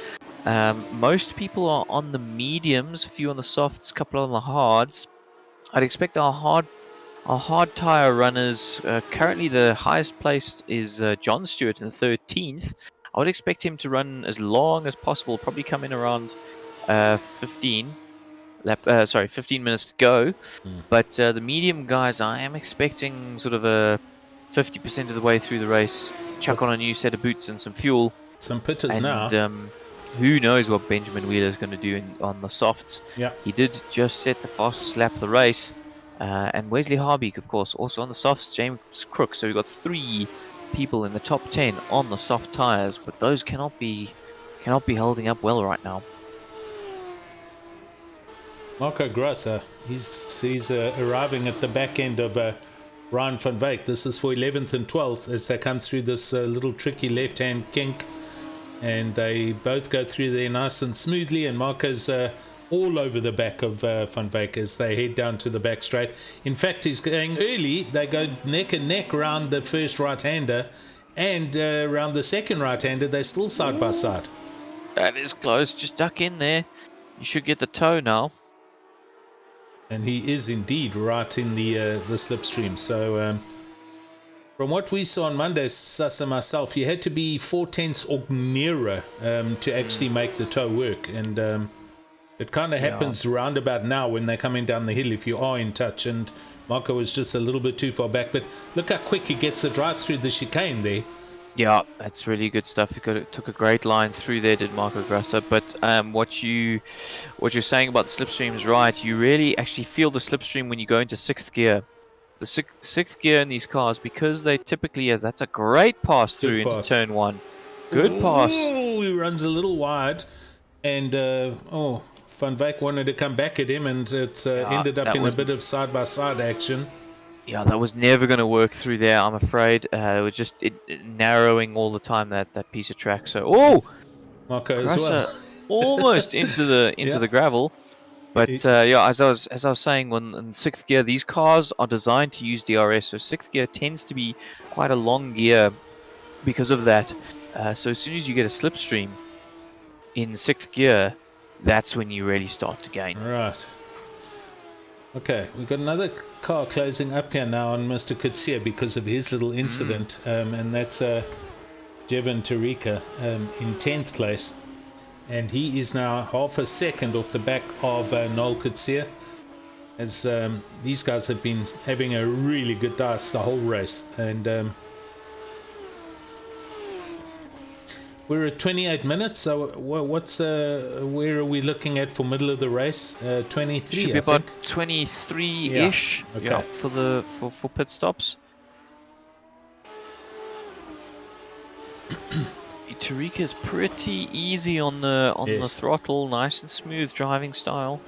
Most people are on the mediums, a few on the softs, a couple on the hards. I'd expect our hard tyre runners, currently the highest placed is John Stewart in 13th. I would expect him to run as long as possible, probably come in around 15 minutes to go. But the medium guys, I am expecting sort of a 50% of the way through the race, chuck on a new set of boots and some fuel. Some pitters now. Who knows what Benjamin Wheeler is going to do on the softs. Yeah. He did just set the fastest lap of the race. And Wesley Harbeek, of course, also on the softs. James Crook. So we've got 3 people in the top 10 on the soft tyres, but those cannot be holding up well right now. Marco Grosser, he's arriving at the back end of Ryan van Wyk. This is for 11th and 12th as they come through this little tricky left-hand kink, and they both go through there nice and smoothly, and Marco's all over the back of Van Wyk as they head down to the back straight. In fact, he's going early. They go neck and neck around the first right-hander, and around the second right-hander. They're still side by side. That is close. Just duck in there. You should get the toe now. And he is indeed right in the slipstream. So from what we saw on Monday, Sasa myself, you had to be 4/10 or nearer to actually make the toe work. And it kind of happens round about now when they're coming down the hill if you are in touch. And Marco was just a little bit too far back. But look how quick he gets the drive through the chicane there. Yeah, that's really good stuff. He took a great line through there, did Marco Grasser. But what you're saying about the slipstream is right. You really actually feel the slipstream when you go into 6th gear. The sixth gear in these cars, because they typically, that's a great pass through into turn 1. Good pass. Oh, he runs a little wide, and Van Wyk wanted to come back at him, and it ended up in a bit of side-by-side action. Yeah, that was never going to work through there, I'm afraid. It was just narrowing all the time, that piece of track. So, Marco as well. almost into the Yeah. gravel. But It- yeah, as I was saying, when in sixth gear, these cars are designed to use DRS, so sixth gear tends to be quite a long gear because of that. So as soon as you get a slipstream in sixth gear, that's when you really start to gain. Right. Okay, we've got another car closing up here now on Mr. Kutsia because of his little incident, and that's Jevon Tarika in 10th place. And he is now half a second off the back of Noel Kutsia, as these guys have been having a really good dice the whole race. And we're at 28 minutes, so what's where are we looking at for middle of the race? 23, Should be about 23-ish. Yeah. Okay. Yeah, for pit stops. Tarika's pretty easy on the throttle, nice and smooth driving style,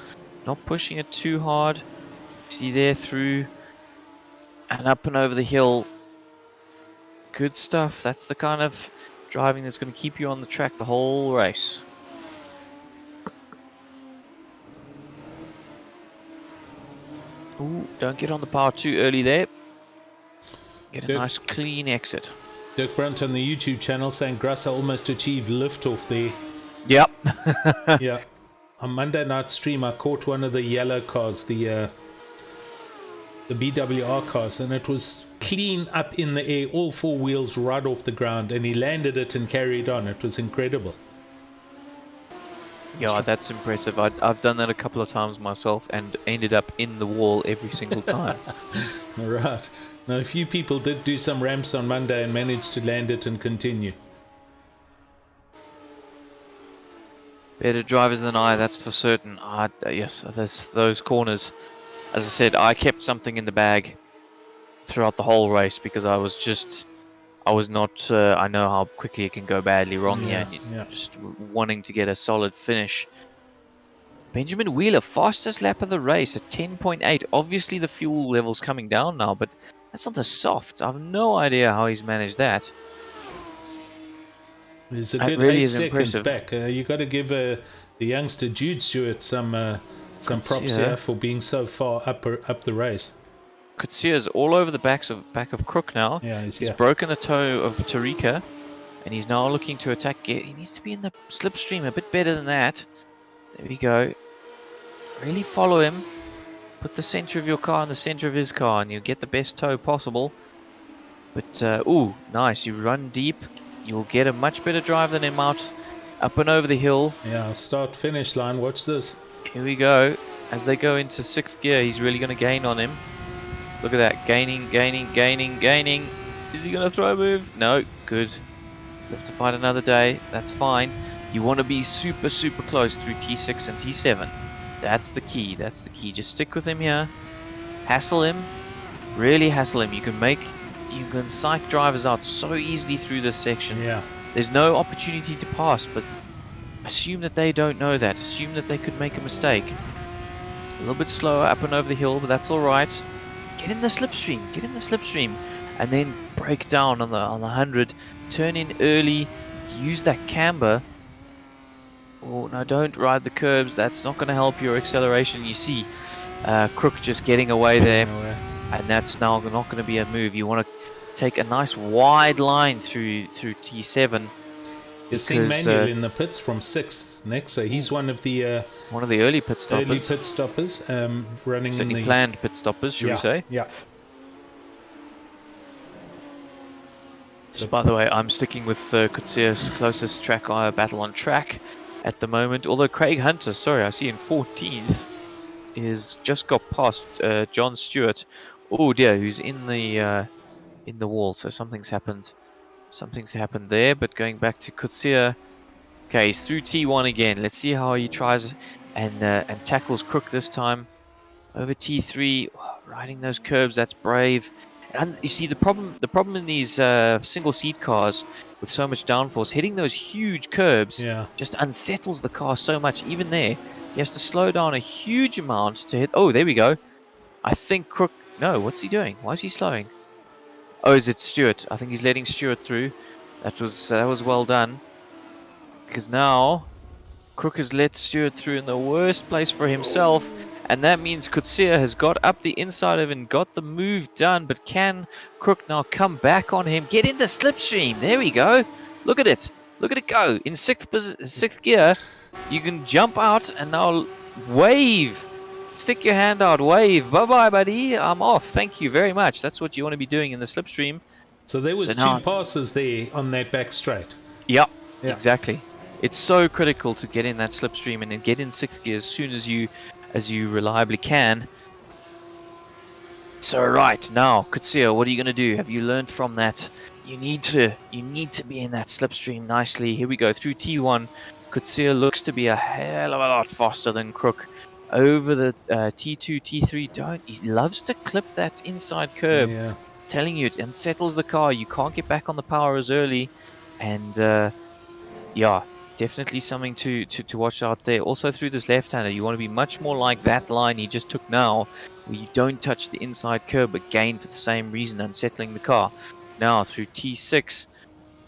not pushing it too hard. See there through and up and over the hill. Good stuff. That's the kind of driving that's going to keep you on the track the whole race. Ooh, don't get on the power too early there. Get a nice clean exit. Dirk Brunt on the YouTube channel saying Grasser almost achieved liftoff there. Yep. Yeah. On Monday night stream, I caught one of the yellow cars, the BWR cars, and it was clean up in the air, all four wheels right off the ground, and he landed it and carried on. It was incredible. Yeah, that's impressive. I've done that a couple of times myself and ended up in the wall every single time. Right. Now, a few people did do some ramps on Monday and managed to land it and continue. Better drivers than I, that's for certain. Yes, those corners. As I said, I kept something in the bag throughout the whole race because I was not. I know how quickly it can go badly wrong here. And just wanting to get a solid finish. Benjamin Wheeler, fastest lap of the race at 10.8. Obviously, the fuel level's coming down now, but that's on the softs. I have no idea how he's managed that. There's a That good really 8 is seconds impressive. back. You got to give the youngster Jude Stewart some props here for being so far up the race. Kutsia's all over the back of Crook now. Yeah, he's broken the toe of Tarika, and he's now looking to attack. He needs to be in the slipstream a bit better than that. There we go. Really follow him. Put the center of your car in the center of his car, and you'll get the best toe possible. But, ooh, nice. You run deep. You'll get a much better drive than him out up and over the hill. Yeah, start-finish line. Watch this. Here we go. As they go into 6th gear, he's really going to gain on him. Look at that. Gaining. Is he going to throw a move? No. Good. You have to fight another day. That's fine. You want to be super, super close through T6 and T7. That's the key. Just stick with him here. Hassle him. Really hassle him. You can psych drivers out so easily through this section. Yeah. There's no opportunity to pass, but assume that they don't know that. Assume that they could make a mistake. A little bit slower up and over the hill, but that's all right. Get in the slipstream. And then break down on the 100. Turn in early. Use that camber. Oh, no, don't ride the curbs. That's not going to help your acceleration. You see Crook just getting away there. And that's now not going to be a move. You want to take a nice wide line through T7. You're seeing Manuel in the pits from 6th next, so he's one of the early pit stoppers. Running certainly in the planned pit stoppers, should we say? Yeah. So, by the way, I'm sticking with Kutsia's closest track battle on track at the moment. Although Craig Hunter, sorry, I see in 14th, is just got past John Stewart. Oh dear, who's in the wall? So something's happened. Something's happened there. But going back to Kutsia, okay, he's through T1 again. Let's see how he tries and tackles Crook this time. Over T3, riding those curbs. That's brave. And you see the problem in these single seat cars with so much downforce, hitting those huge curbs just unsettles the car so much. Even there, he has to slow down a huge amount to hit. Oh, there we go. I think Crook. No, what's he doing? Why is he slowing? Oh, is it Stewart? I think he's letting Stewart through. That was well done. Because now Crook has let Stewart through in the worst place for himself, and that means Kutsia has got up the inside of him and got the move done. But can Crook now come back on him? Get in the slipstream. There we go. Look at it. Look at it go. In sixth gear, you can jump out and now wave. Stick your hand out, wave. Bye-bye, buddy. I'm off. Thank you very much. That's what you want to be doing in the slipstream. So there was two passes there on that back straight. Yeah, exactly. It's so critical to get in that slipstream and then get in sixth gear as soon as you reliably can. So right now, Kutsia, what are you going to do? Have you learned from that? You need to be in that slipstream nicely. Here we go through T1. Kutsia looks to be a hell of a lot faster than Crook. Over the T2, T3, he loves to clip that inside curb. Yeah. Telling you, it unsettles the car. You can't get back on the power as early. And yeah, definitely something to watch out there. Also through this left-hander, you want to be much more like that line he just took now, where you don't touch the inside curb again for the same reason, unsettling the car. Now through T6,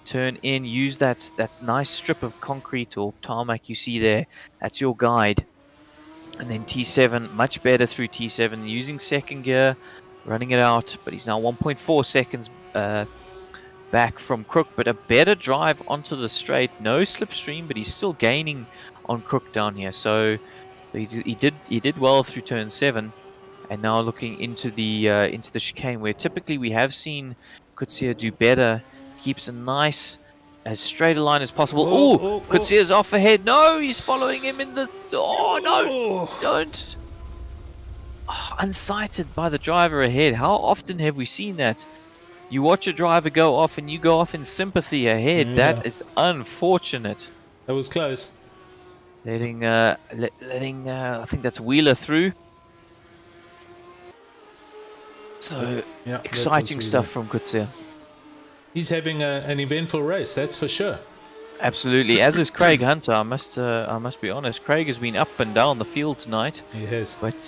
turn in, use that nice strip of concrete or tarmac you see there. That's your guide. And then T7, much better through T7, using second gear, running it out, but he's now 1.4 seconds back from Crook, but a better drive onto the straight. No slipstream, but he's still gaining on Crook down here. So he did well through turn 7, and now looking into the chicane, where typically we have seen Kutsia do better. Keeps a nice, as straight a line as possible. Oh, Kutsia's off ahead. No, he's following him in the. Oh no! Don't. Unsighted by the driver ahead. How often have we seen that? You watch a driver go off and you go off in sympathy ahead. Yeah. That is unfortunate. That was close. Letting I think that's Wheeler through. So exciting stuff from Kutsia. He's having an eventful race, that's for sure. Absolutely, as is Craig Hunter. I must be honest. Craig has been up and down the field tonight. He has, but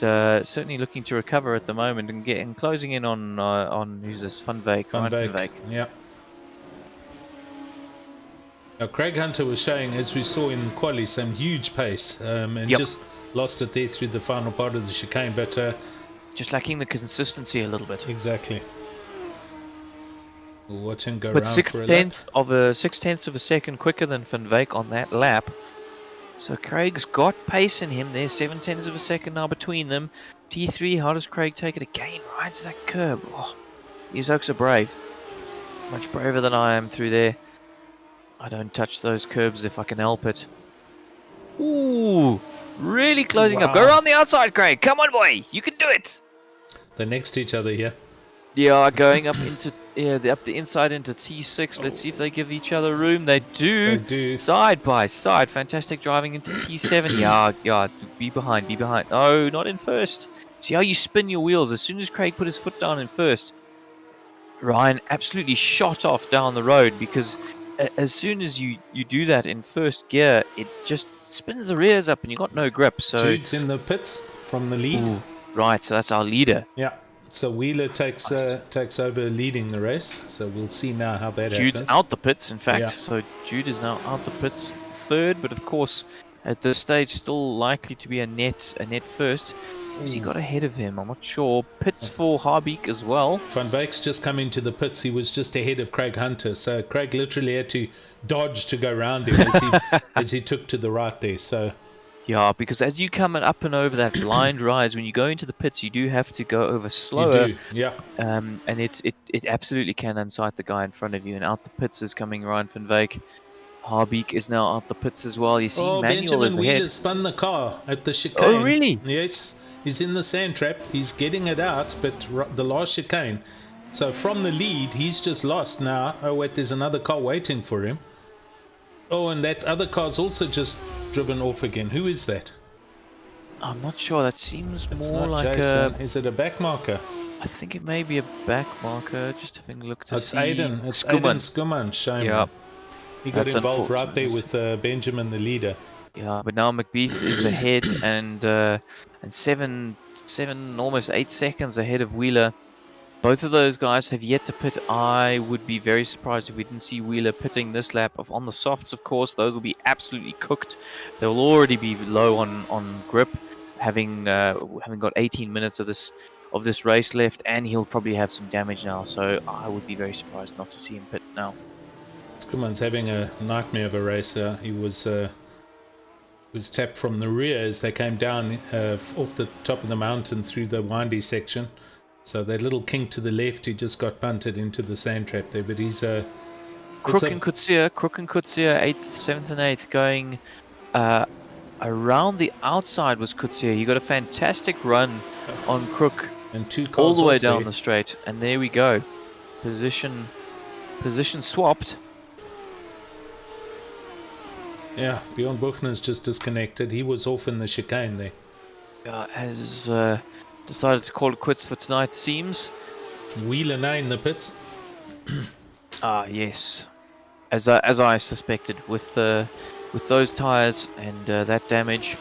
certainly looking to recover at the moment and closing in on who's this? Van Wyk. Yeah. Now Craig Hunter was showing, as we saw in quali, some huge pace, and just lost it there through the final part of the chicane. But just lacking the consistency a little bit. Exactly. We'll watch him go but around for a lap. 6/10 of a second quicker than Van Wyk on that lap. So Craig's got pace in him. There's 0.7 of a second now between them. T3, how does Craig take it again? Right to that curb. Oh, these oaks are brave. Much braver than I am through there. I don't touch those curbs if I can help it. Ooh, really closing up. Go around the outside, Craig. Come on, boy. You can do it. They're next to each other here. Yeah, going up into up the inside into T6. Let's see if they give each other room. They do. They do. Side by side. Fantastic driving into T7. Yeah. Be behind. No, not in first. See how you spin your wheels. As soon as Craig put his foot down in first, Ryan absolutely shot off down the road, because as soon as you do that in first gear, it just spins the rears up and you got no grip. So Jude's in the pits from the lead. Ooh, right, so that's our leader. Yeah. So Wheeler takes over leading the race. So we'll see now how that Jude's happens. out the pits, in fact. Yeah. So Jude is now out the pits, third, but of course at this stage still likely to be a net first. Has he got ahead of him? I'm not sure. Pits for Harbeek as well. Van Wyk's just come into the pits. He was just ahead of Craig Hunter. So Craig literally had to dodge to go around him as he took to the right there. So yeah, because as you come up and over that blind rise, when you go into the pits, you do have to go over slower. You do, yeah. And it absolutely can unsight the guy in front of you. And out the pits is coming Ryan van Wyk. Harbeek is now out the pits as well. You see Manuel Benjamin Wheeler spun the car at the chicane. Oh, really? Yes. He's in the sand trap. He's getting it out, but the last chicane. So from the lead, he's just lost now. Oh, wait, there's another car waiting for him. Oh, and that other car's also just driven off again. Who is that? I'm not sure. That seems it's more not like Jason. Is it a back marker? I think it may be a back marker. Just having a look to see. Aiden. It's Aiden Skuman. Shame. Yeah. He got involved right there with Benjamin, the leader. Yeah, but now McBeath is ahead and 7, almost 8 seconds ahead of Wheeler. Both of those guys have yet to pit. I would be very surprised if we didn't see Wheeler pitting this lap. On the softs, of course, those will be absolutely cooked. They'll already be low on grip, having got 18 minutes of this race left, and he'll probably have some damage now. So I would be very surprised not to see him pit now. Skuman's having a nightmare of a race. He was tapped from the rear as they came down off the top of the mountain through the windy section. So that little kink to the left, he just got punted into the sand trap there. But he's Crook and Kutsia, 8th, 7th, and 8th going around the outside was Kutsia. He got a fantastic run on Crook and 2 cars all the way off down there. the straight, and there we go. Position swapped. Yeah, Bjorn Buchner's just disconnected. He was off in the chicane there. Has decided to call it quits for tonight, seems. Wheeler now in the pits. Yes. As I suspected, with those tyres and that damage.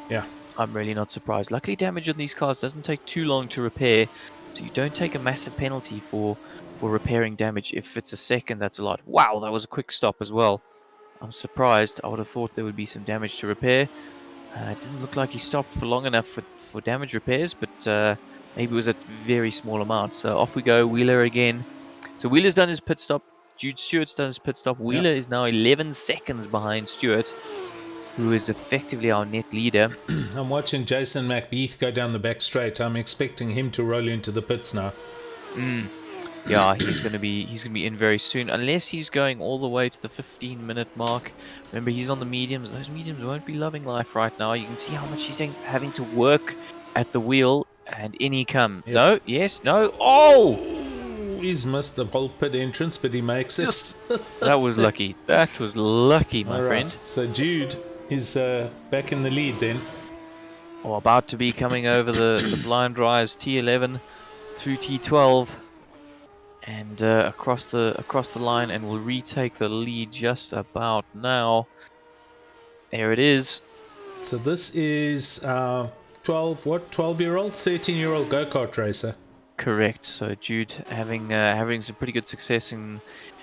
Yeah. I'm really not surprised. Luckily, damage on these cars doesn't take too long to repair, so you don't take a massive penalty for repairing damage. If it's a second, that's a lot. Wow, that was a quick stop as well. I'm surprised. I would have thought there would be some damage to repair. It didn't look like he stopped for long enough for damage repairs, but maybe it was a very small amount. So off we go, Wheeler again. So Wheeler's done his pit stop. Jude Stewart's done his pit stop. Wheeler is now 11 seconds behind Stewart, who is effectively our net leader. I'm watching Jason McBeath go down the back straight. I'm expecting him to roll into the pits now. Yeah, he's going to be in very soon, unless he's going all the way to the 15-minute mark. Remember, he's on the mediums. Those mediums won't be loving life right now. You can see how much he's having to work at the wheel, and in he comes. Yep. No, yes, no. Oh! He's missed the whole pit entrance, but he makes it. That was lucky. That was lucky, my friend. So Jude is back in the lead then. Oh, about to be coming over the blind rise T11 through T12. And across the line, and will retake the lead just about now. There it is. So this is 12-year-old, 13-year-old go-kart racer. Correct. So Jude having some pretty good success in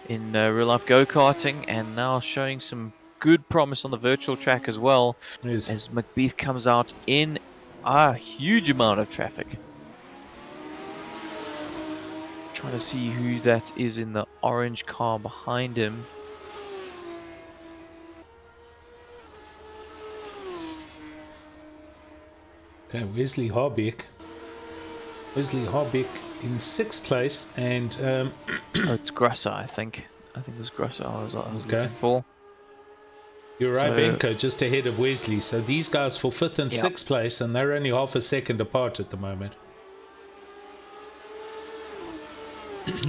real life go-karting, and now showing some good promise on the virtual track as well. Yes. As McBeath comes out in a huge amount of traffic. Trying to see who that is in the orange car behind him. Okay, Wesley Harbeck. Wesley Harbeck in 6th place, and oh, it's Grusser, I think. I think it was Grusser I was looking for. Uribenko just ahead of Wesley. So these guys for 5th and 6th place, and they're only half a second apart at the moment.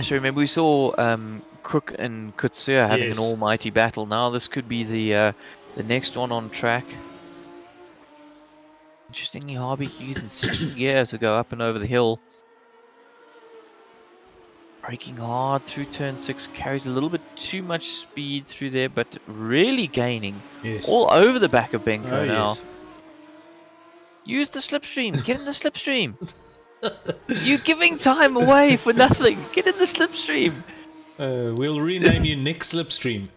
So remember, we saw Crook and Kutsia having an almighty battle. Now this could be the next one on track. Interestingly, Harbeck using 2nd gear to go up and over the hill. Braking hard through turn 6, carries a little bit too much speed through there, but really gaining all over the back of Benko now. Yes. Use the slipstream. Get in the slipstream. You're giving time away for nothing. Get in the slipstream. We'll rename you Nick Slipstream.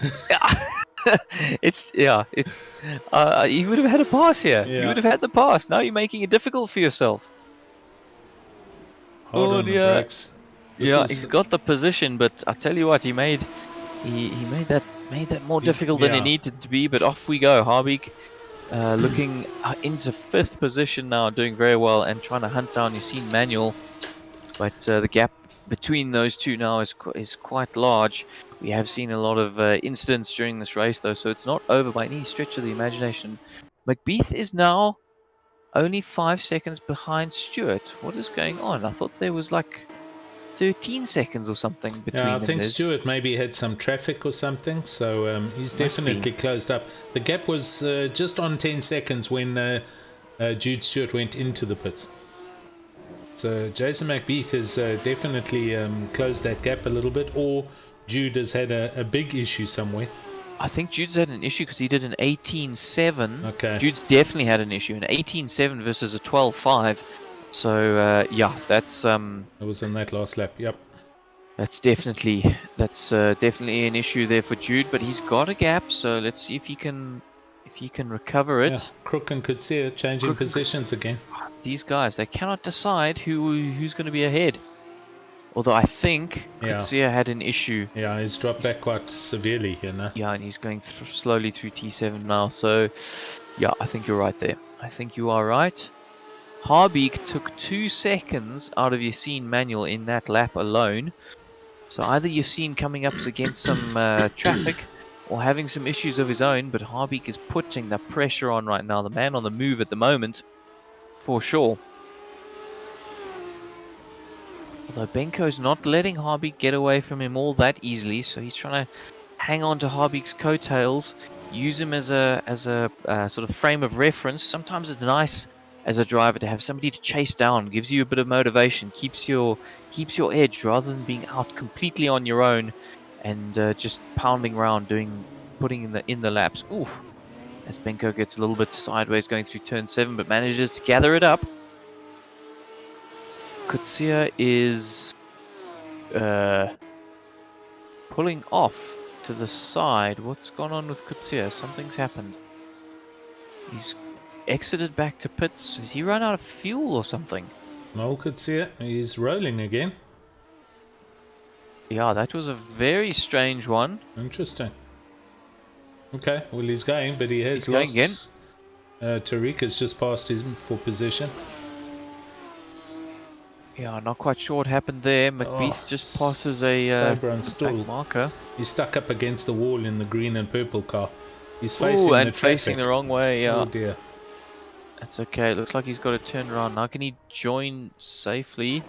You would have had a pass here. You would have had the pass. Now you're making it difficult for yourself. Hold on the brakes. He's got the position, but I tell you what, he made that more difficult than it needed to be. But off we go, Harbeck. Looking into 5th position now, doing very well, and trying to hunt down Yassine Manuel. But the gap between those two now is quite large. We have seen a lot of incidents during this race, though, so it's not over by any stretch of the imagination. McBeath is now only 5 seconds behind Stewart. What is going on? I thought there was like 13 seconds or something between them. I think Stewart maybe had some traffic or something, so he's definitely closed up. The gap was just on 10 seconds when Jude Stewart went into the pits. So Jason McBeath has definitely closed that gap a little bit, or Jude has had a big issue somewhere. I think Jude's had an issue because he did an 18.7. Okay. Jude's definitely had an issue. An 18.7 versus a 12.5. So yeah, that's It was in that last lap. Yep. That's definitely an issue there for Jude, but he's got a gap. So let's see if he can recover it. Yeah. Crook and Kutsia changing positions again. These guys, they cannot decide who's going to be ahead. Although I think Kutsia had an issue. Yeah, he's dropped back quite severely here now. Yeah, and he's going slowly through T7 now. So yeah, I think you're right there. I think you are right. Harbeek took 2 seconds out of Yassine Manuel in that lap alone. So either Yassine coming up against some traffic or having some issues of his own, but Harbeek is putting the pressure on right now. The man on the move at the moment, for sure. Although Benko's not letting Harbeek get away from him all that easily, so he's trying to hang on to Harbeek's coattails, use him as a sort of frame of reference. Sometimes it's nice as a driver to have somebody to chase down, gives you a bit of motivation, keeps your edge rather than being out completely on your own and just pounding around putting in the laps. Oof, as Benko gets a little bit sideways going through turn 7, but manages to gather it up. Kutsia is pulling off to the side. What's gone on with Kutsia? Something's happened. He's exited back to pits. Has he run out of fuel or something? Noel Kutsia, he's rolling again. Yeah, that was a very strange one. Interesting. Okay, well he's going, but he has lost. Going again. Tariq has just passed him for position. Yeah, not quite sure what happened there. McBeath just passes a back marker. He's stuck up against the wall in the green and purple car. He's facing the traffic. Facing the wrong way, yeah. Oh dear. That's okay. It looks like he's got to turn around. Now can he join safely?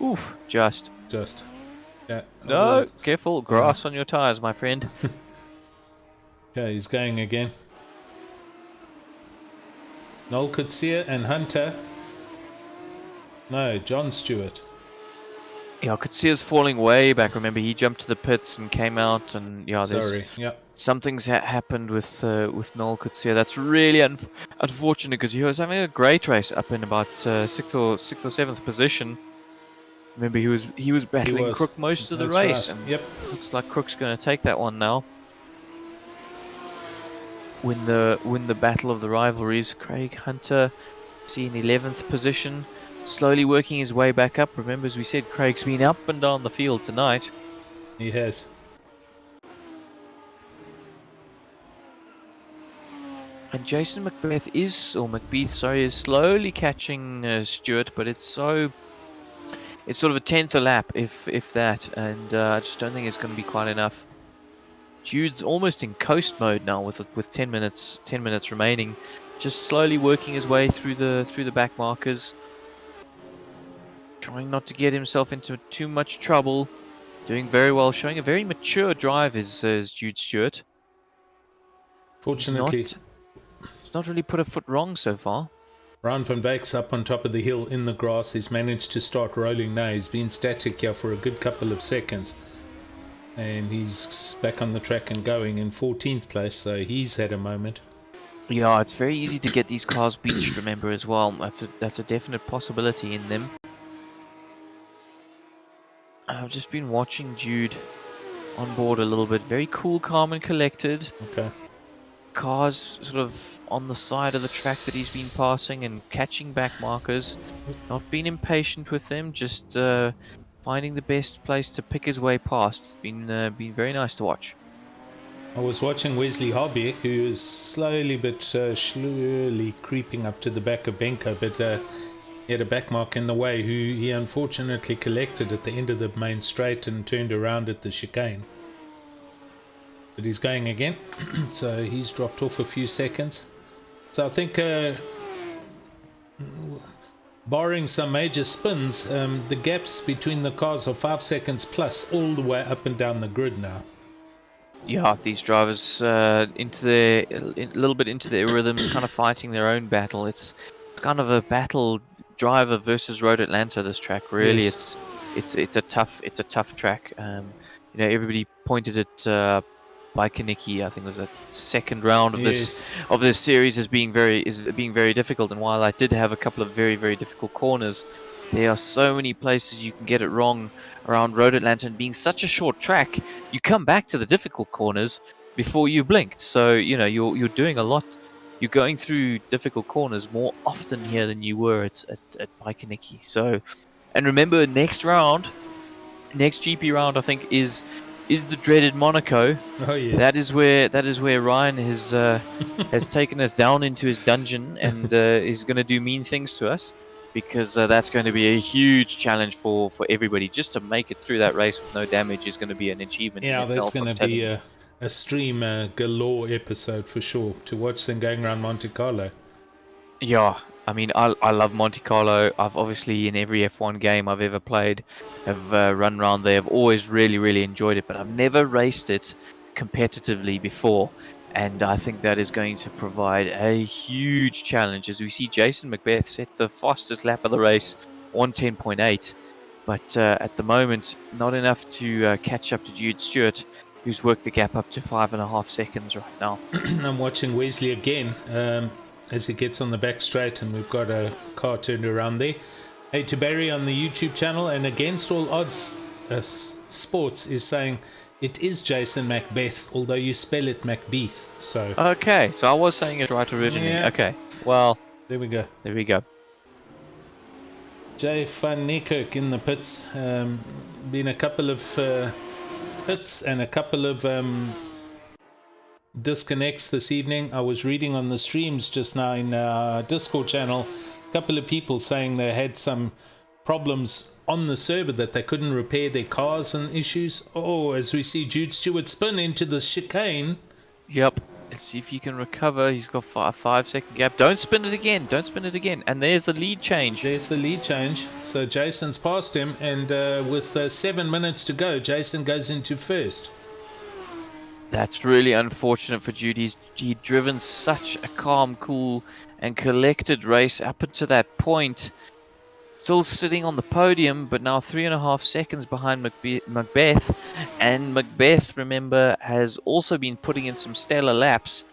Oof, just. Yeah. No, careful. Grass on your tires, my friend. Okay, he's going again. Noel Kutsia and Hunter. No, John Stewart. Yeah, Kutsia's falling way back. Remember, he jumped to the pits and came out, and yeah, something's happened with Noel Kutsia. That's really unfortunate because he was having a great race up in about 6th or 7th position. Remember, he was battling Crook most of the race, right. and looks like Crook's going to take that one now. Win the battle of the rivalries. Craig Hunter, see in 11th position. Slowly working his way back up. Remember, as we said, Craig's been up and down the field tonight. He has. And Jason McBeath is slowly catching Stewart, but it's sort of a 10th a lap, if that, and I just don't think it's going to be quite enough. Jude's almost in coast mode now with 10 minutes remaining, just slowly working his way through the back markers. Trying not to get himself into too much trouble. Doing very well, showing a very mature drive is Jude Stewart. Fortunately, he's not really put a foot wrong so far. Ryan van Wyck's up on top of the hill in the grass. He's managed to start rolling now. He's been static here for a good couple of seconds. And he's back on the track and going in 14th place, so he's had a moment. Yeah, it's very easy to get these cars beached, remember, as well. That's a definite possibility in them. I've just been watching Jude on board a little bit. Very cool, calm and collected. Okay. Cars sort of on the side of the track that he's been passing and catching back markers. Not being impatient with them, just finding the best place to pick his way past. It's been very nice to watch. I was watching Wesley Harbeek, who is slowly but surely creeping up to the back of Benko, but he had a back mark in the way, who he unfortunately collected at the end of the main straight and turned around at the chicane. But he's going again, so he's dropped off a few seconds. So I think, barring some major spins, the gaps between the cars are 5 seconds plus all the way up and down the grid now. Yeah, these drivers a little bit into their rhythms, kind of fighting their own battle. It's kind of a battle driver versus Road Atlanta. This track really, yes. It's a tough track. Everybody pointed at Baikoniki, I think it was the second round of Yes. this series, is being very difficult. And while I did have a couple of very, very difficult corners, there are so many places you can get it wrong around Road Atlanta, and being such a short track, you come back to the difficult corners before you blinked. So you're doing a lot. You're going through difficult corners more often here than you were at Baikoniki. So, and remember, next GP round, I think is the dreaded Monaco. Oh yes. That is where Ryan has taken us down into his dungeon and is going to do mean things to us, because that's going to be a huge challenge for everybody. Just to make it through that race with no damage is going to be an achievement in Yeah, itself. that's going to be a stream galore episode for sure, to watch them going around Monte Carlo. Yeah, I mean, I love Monte Carlo. I've obviously, in every F1 game I've ever played, have run around there. I've always really, really enjoyed it, but I've never raced it competitively before. And I think that is going to provide a huge challenge, as we see Jason Macbeth set the fastest lap of the race, 1:10.8. But at the moment, not enough to catch up to Jude Stewart, who's worked the gap up to 5.5 seconds right now. I'm watching Wesley again as he gets on the back straight, and we've got a car turned around there. Hey, to Barry on the YouTube channel, and Against All Odds Sports is saying it is Jason Macbeth, although you spell it Macbeth. So okay, so I was saying it right originally. Yeah. Okay, well, there we go. there we go. Jay van Niekerk in the pits. Been a couple of hits and a couple of disconnects this evening. I was reading on the streams just now in our Discord channel, a couple of people saying they had some problems on the server, that they couldn't repair their cars and issues. Oh, as we see Jude Stewart spin into the chicane. Yep. Let's see if you can recover. He's got a 5-second gap. Don't spin it again. Don't spin it again. And there's the lead change. There's the lead change. So Jason's passed him, and with 7 minutes to go, Jason goes into first. That's really unfortunate for Jude. He'd driven such a calm, cool, and collected race up until that point. Still sitting on the podium, but now 3.5 seconds behind Macbeth. And Macbeth, remember, has also been putting in some stellar laps.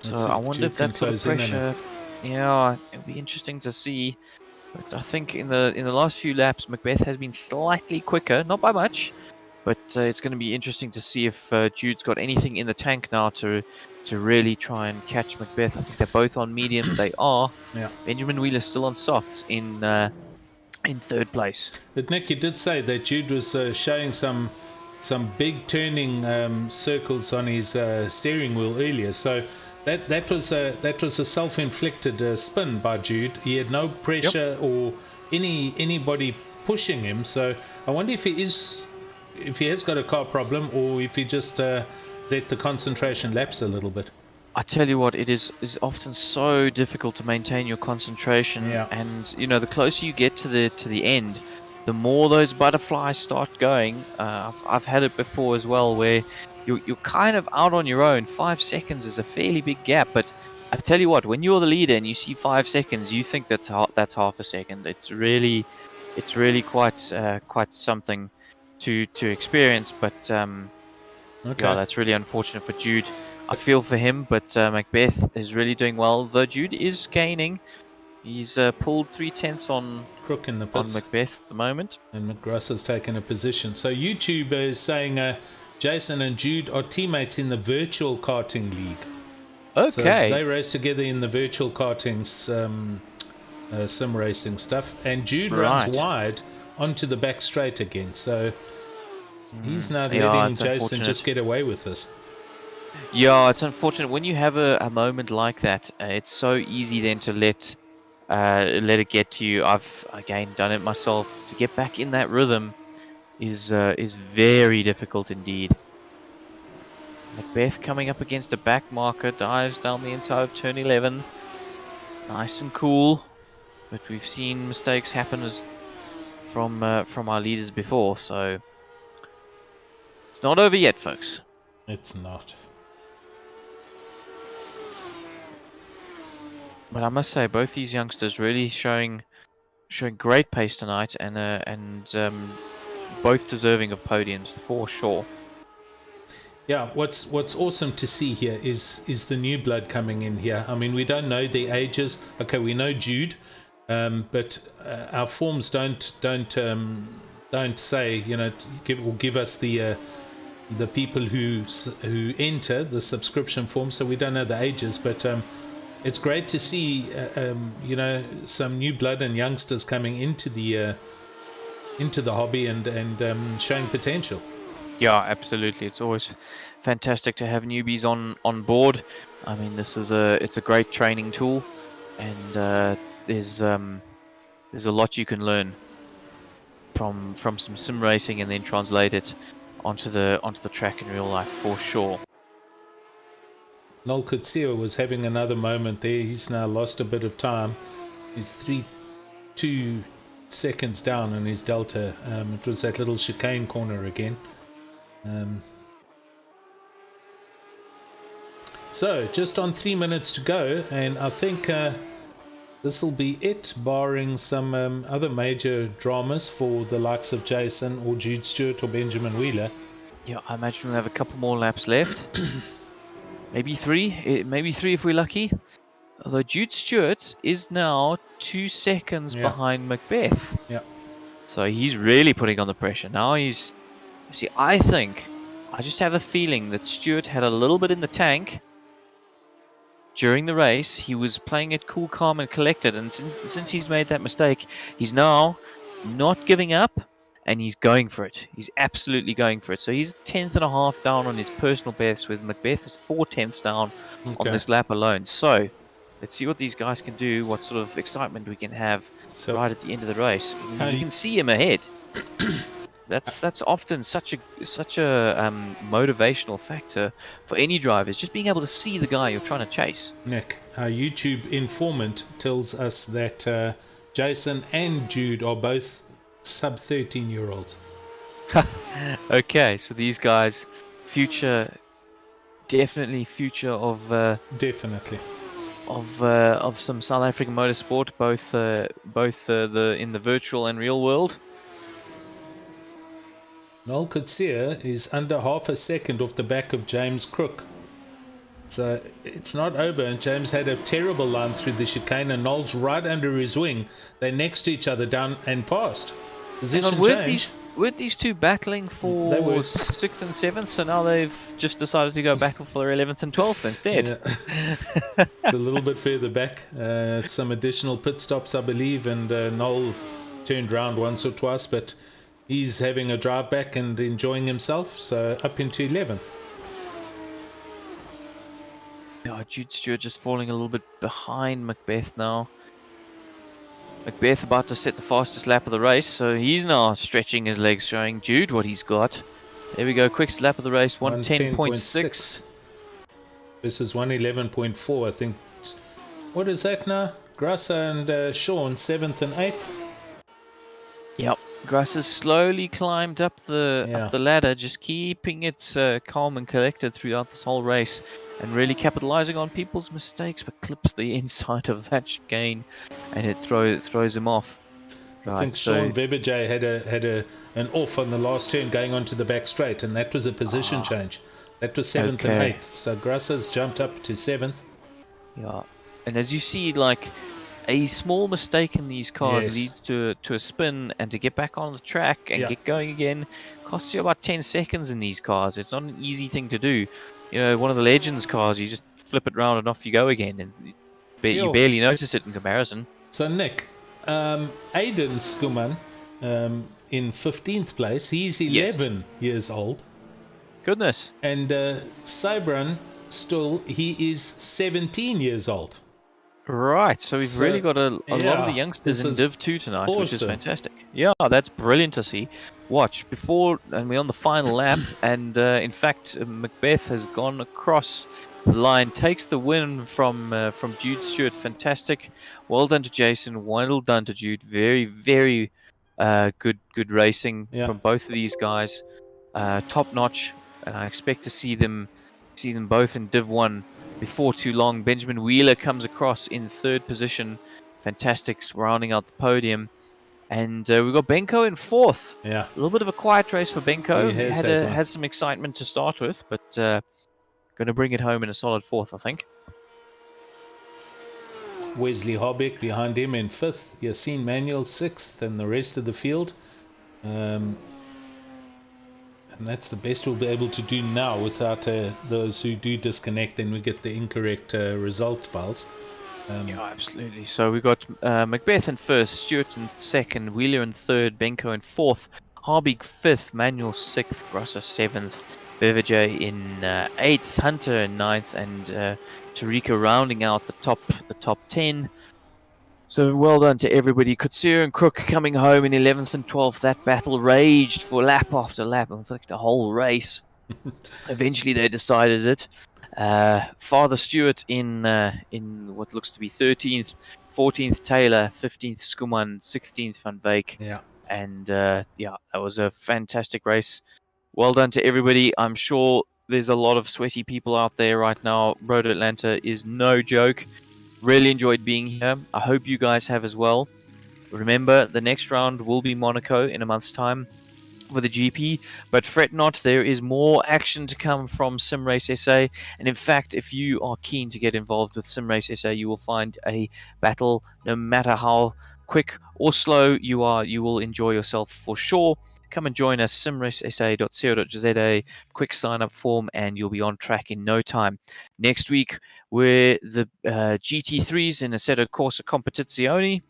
So I wonder if that sort of pressure... Yeah, it'll be interesting to see. But I think in the last few laps, Macbeth has been slightly quicker, not by much. But it's going to be interesting to see if Jude's got anything in the tank now to really try and catch Macbeth. I think they're both on mediums. They are. Yeah. Benjamin Wheeler's still on softs in third place. But Nick, you did say that Jude was showing some big turning circles on his steering wheel earlier. So that was a self-inflicted spin by Jude. He had no pressure or anybody pushing him. So I wonder if he has got a car problem, or if he just let the concentration lapse a little bit. I tell you what, it is often so difficult to maintain your concentration, Yeah. and the closer you get to the end, the more those butterflies start going. I've had it before as well, where you're kind of out on your own. 5 seconds is a fairly big gap, but I tell you what, when you're the leader and you see 5 seconds, you think that's half a second. It's really quite something to experience, but Okay. yeah, that's really unfortunate for Jude. I feel for him, but Macbeth is really doing well, though Jude is gaining. He's pulled 3/10 on Crook in the on pits, Macbeth at the moment. and McGrath has taken a position. So YouTube is saying Jason and Jude are teammates in the virtual karting league. So Okay. they race together in the virtual karting sim racing stuff, and Jude runs Right. wide onto the back straight again. So he's now Yeah, letting it's Jason unfortunate. just get away with this. Yeah, it's unfortunate when you have a moment like that. It's so easy then to let it get to you. I've again done it myself. To get back in that rhythm is very difficult indeed. Macbeth coming up against a back marker, dives down the inside of turn 11. Nice and cool, but we've seen mistakes happen from our leaders before, so it's not over yet, folks. It's not. But I must say, both these youngsters really showing great pace tonight, and both deserving of podiums for sure. Yeah, what's awesome to see here is the new blood coming in here. I mean, we don't know their ages. Okay, we know Jude, but our forms don't say, you know, give us the people who enter the subscription form, so we don't know the ages. But it's great to see you know, some new blood and youngsters coming into the hobby and showing potential. Yeah, absolutely. It's always fantastic to have newbies on board. I mean, it's a great training tool, and there's a lot you can learn from some sim racing and then translate it onto the track in real life for sure. Noel Kutsia was having another moment there. He's now lost a bit of time. He's 2 seconds down in his delta. It was that little chicane corner again. So just on 3 minutes to go, and I think this will be it, barring some other major dramas for the likes of Jason or Jude Stewart or Benjamin Wheeler. Yeah, I imagine we'll have a couple more laps left. Maybe three if we're lucky. Although Jude Stewart is now 2 seconds behind Macbeth. Yeah. So he's really putting on the pressure. Now he's... See, I just have a feeling that Stewart had a little bit in the tank during the race. He was playing it cool, calm, and collected. And since he's made that mistake, he's now not giving up, and he's going for it. He's absolutely going for it. So he's 1/10 and a half down on his personal best, with Macbeth is 4/10 down on this lap alone. So let's see what these guys can do, what sort of excitement we can have right at the end of the race. You can see him ahead. That's often such a motivational factor for any drivers, just being able to see the guy you're trying to chase. Nick, our YouTube informant tells us that Jason and Jude are both sub 13-year-olds. Okay, so these guys, definitely future of definitely of some South African motorsport, both in the virtual and real world. Noel Kutsia is under half a second off the back of James Crook. So it's not over, and James had a terrible line through the chicane, and Noel's right under his wing. They're next to each other, down and past. Position change. Weren't these two battling for 6th and 7th, so now they've just decided to go battle for 11th and 12th instead. Yeah. A little bit further back. Some additional pit stops, I believe, and Noel turned round once or twice, but he's having a drive back and enjoying himself, so up into 11th. Oh, Jude Stewart just falling a little bit behind Macbeth now. Macbeth about to set the fastest lap of the race, so he's now stretching his legs, showing Jude what he's got. There we go, quickest lap of the race, 1:10.6 versus 1:11.4, I think. What is that now? Grasser and Sean, 7th and 8th? Yep, Grasser's slowly climbed up the ladder, just keeping it calm and collected throughout this whole race, and really capitalizing on people's mistakes, but clips the inside of that chicane, and it throws him off. I think Sean Weberjay had an off on the last turn going onto the back straight, and that was a position change. That was 7th and 8th, so Grasser's jumped up to 7th. Yeah, and as you see, like, a small mistake in these cars leads to a spin, and to get back on the track and get going again costs you about 10 seconds in these cars. It's not an easy thing to do. You know, one of the Legends cars, you just flip it round and off you go again, and you barely notice it in comparison. So Nick, Aiden Skuman in 15th place, he's 11 years old. Goodness. And Cybran still, he is 17 years old. Right, so we've really got a lot of the youngsters in Div 2 tonight, which is fantastic. Yeah, that's brilliant to see. Watch, and we're on the final lap, and in fact, Macbeth has gone across the line, takes the win from Jude Stewart. Fantastic. Well done to Jason, well done to Jude. Very, very good racing from both of these guys. Top notch, and I expect to see them both in Div 1 before too long. Benjamin Wheeler comes across in 3rd position. Fantastic, rounding out the podium. And we've got Benko in fourth. Yeah. A little bit of a quiet race for Benko. He has had one. Had some excitement to start with, but going to bring it home in a solid fourth, I think. Wesley Hobbeck behind him in fifth. Yassine Manuel sixth, and the rest of the field. And that's the best we'll be able to do now without those who do disconnect. Then we get the incorrect result files. Yeah, absolutely. So we got Macbeth in first, Stewart in second, Wheeler in third, Benko in fourth, Harbig fifth, Manuel sixth, Grosser seventh, Vivajay in eighth, Hunter in ninth, and Tarika rounding out the top 10. So well done to everybody. Kutsir and Crook coming home in 11th and 12th. That battle raged for lap after lap. It was like the whole race. Eventually they decided it. Father Stewart in what looks to be 13th, 14th Taylor, 15th Skuman, 16th Van Wyk. Yeah. And yeah, that was a fantastic race. Well done to everybody. I'm sure there's a lot of sweaty people out there right now. Road Atlanta is no joke. Really enjoyed being here. I hope you guys have as well. Remember, the next round will be Monaco in a month's time for the GP, but fret not, there is more action to come from SimRace SA. And in fact, if you are keen to get involved with SimRace SA, you will find a battle, no matter how quick or slow you are, you will enjoy yourself for sure. Come and join us, simracesa.co.za, quick sign up form, and you'll be on track in no time. Next week, we're the GT3s in Assetto Corsa Competizione,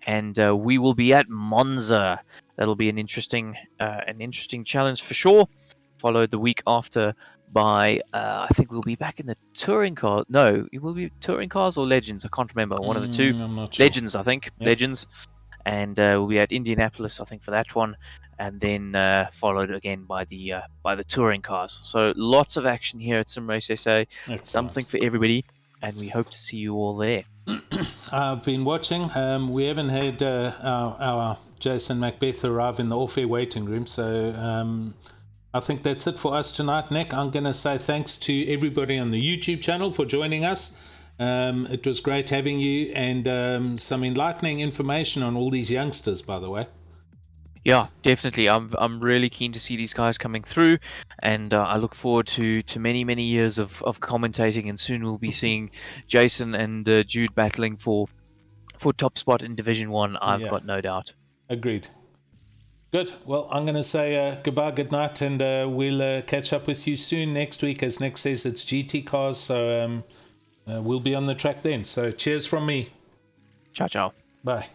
and we will be at Monza. That'll be an interesting challenge for sure. Followed the week after by, I think we'll be back in the touring car. No, it will be touring cars or Legends. I can't remember. One of the two. I'm not sure. Legends, I think. Yep. Legends. And we'll be at Indianapolis, I think, for that one. And then followed again by the touring cars. So lots of action here at SimRace SA. Excellent. Something for everybody. And we hope to see you all there. I've been watching. We haven't had our Jason Macbeth arrive in the off-air waiting room, so I think that's it for us tonight, Nick. I'm going to say thanks to everybody on the YouTube channel for joining us. It was great having you, and some enlightening information on all these youngsters, by the way. Yeah, definitely. I'm really keen to see these guys coming through, and I look forward to many years of commentating. And soon we'll be seeing Jason and Jude battling for top spot in Division 1. I've got no doubt. Agreed. Good. Well, I'm going to say goodbye, good night, and we'll catch up with you soon next week. As Nick says, it's GT cars, so we'll be on the track then. So cheers from me. Ciao, ciao. Bye.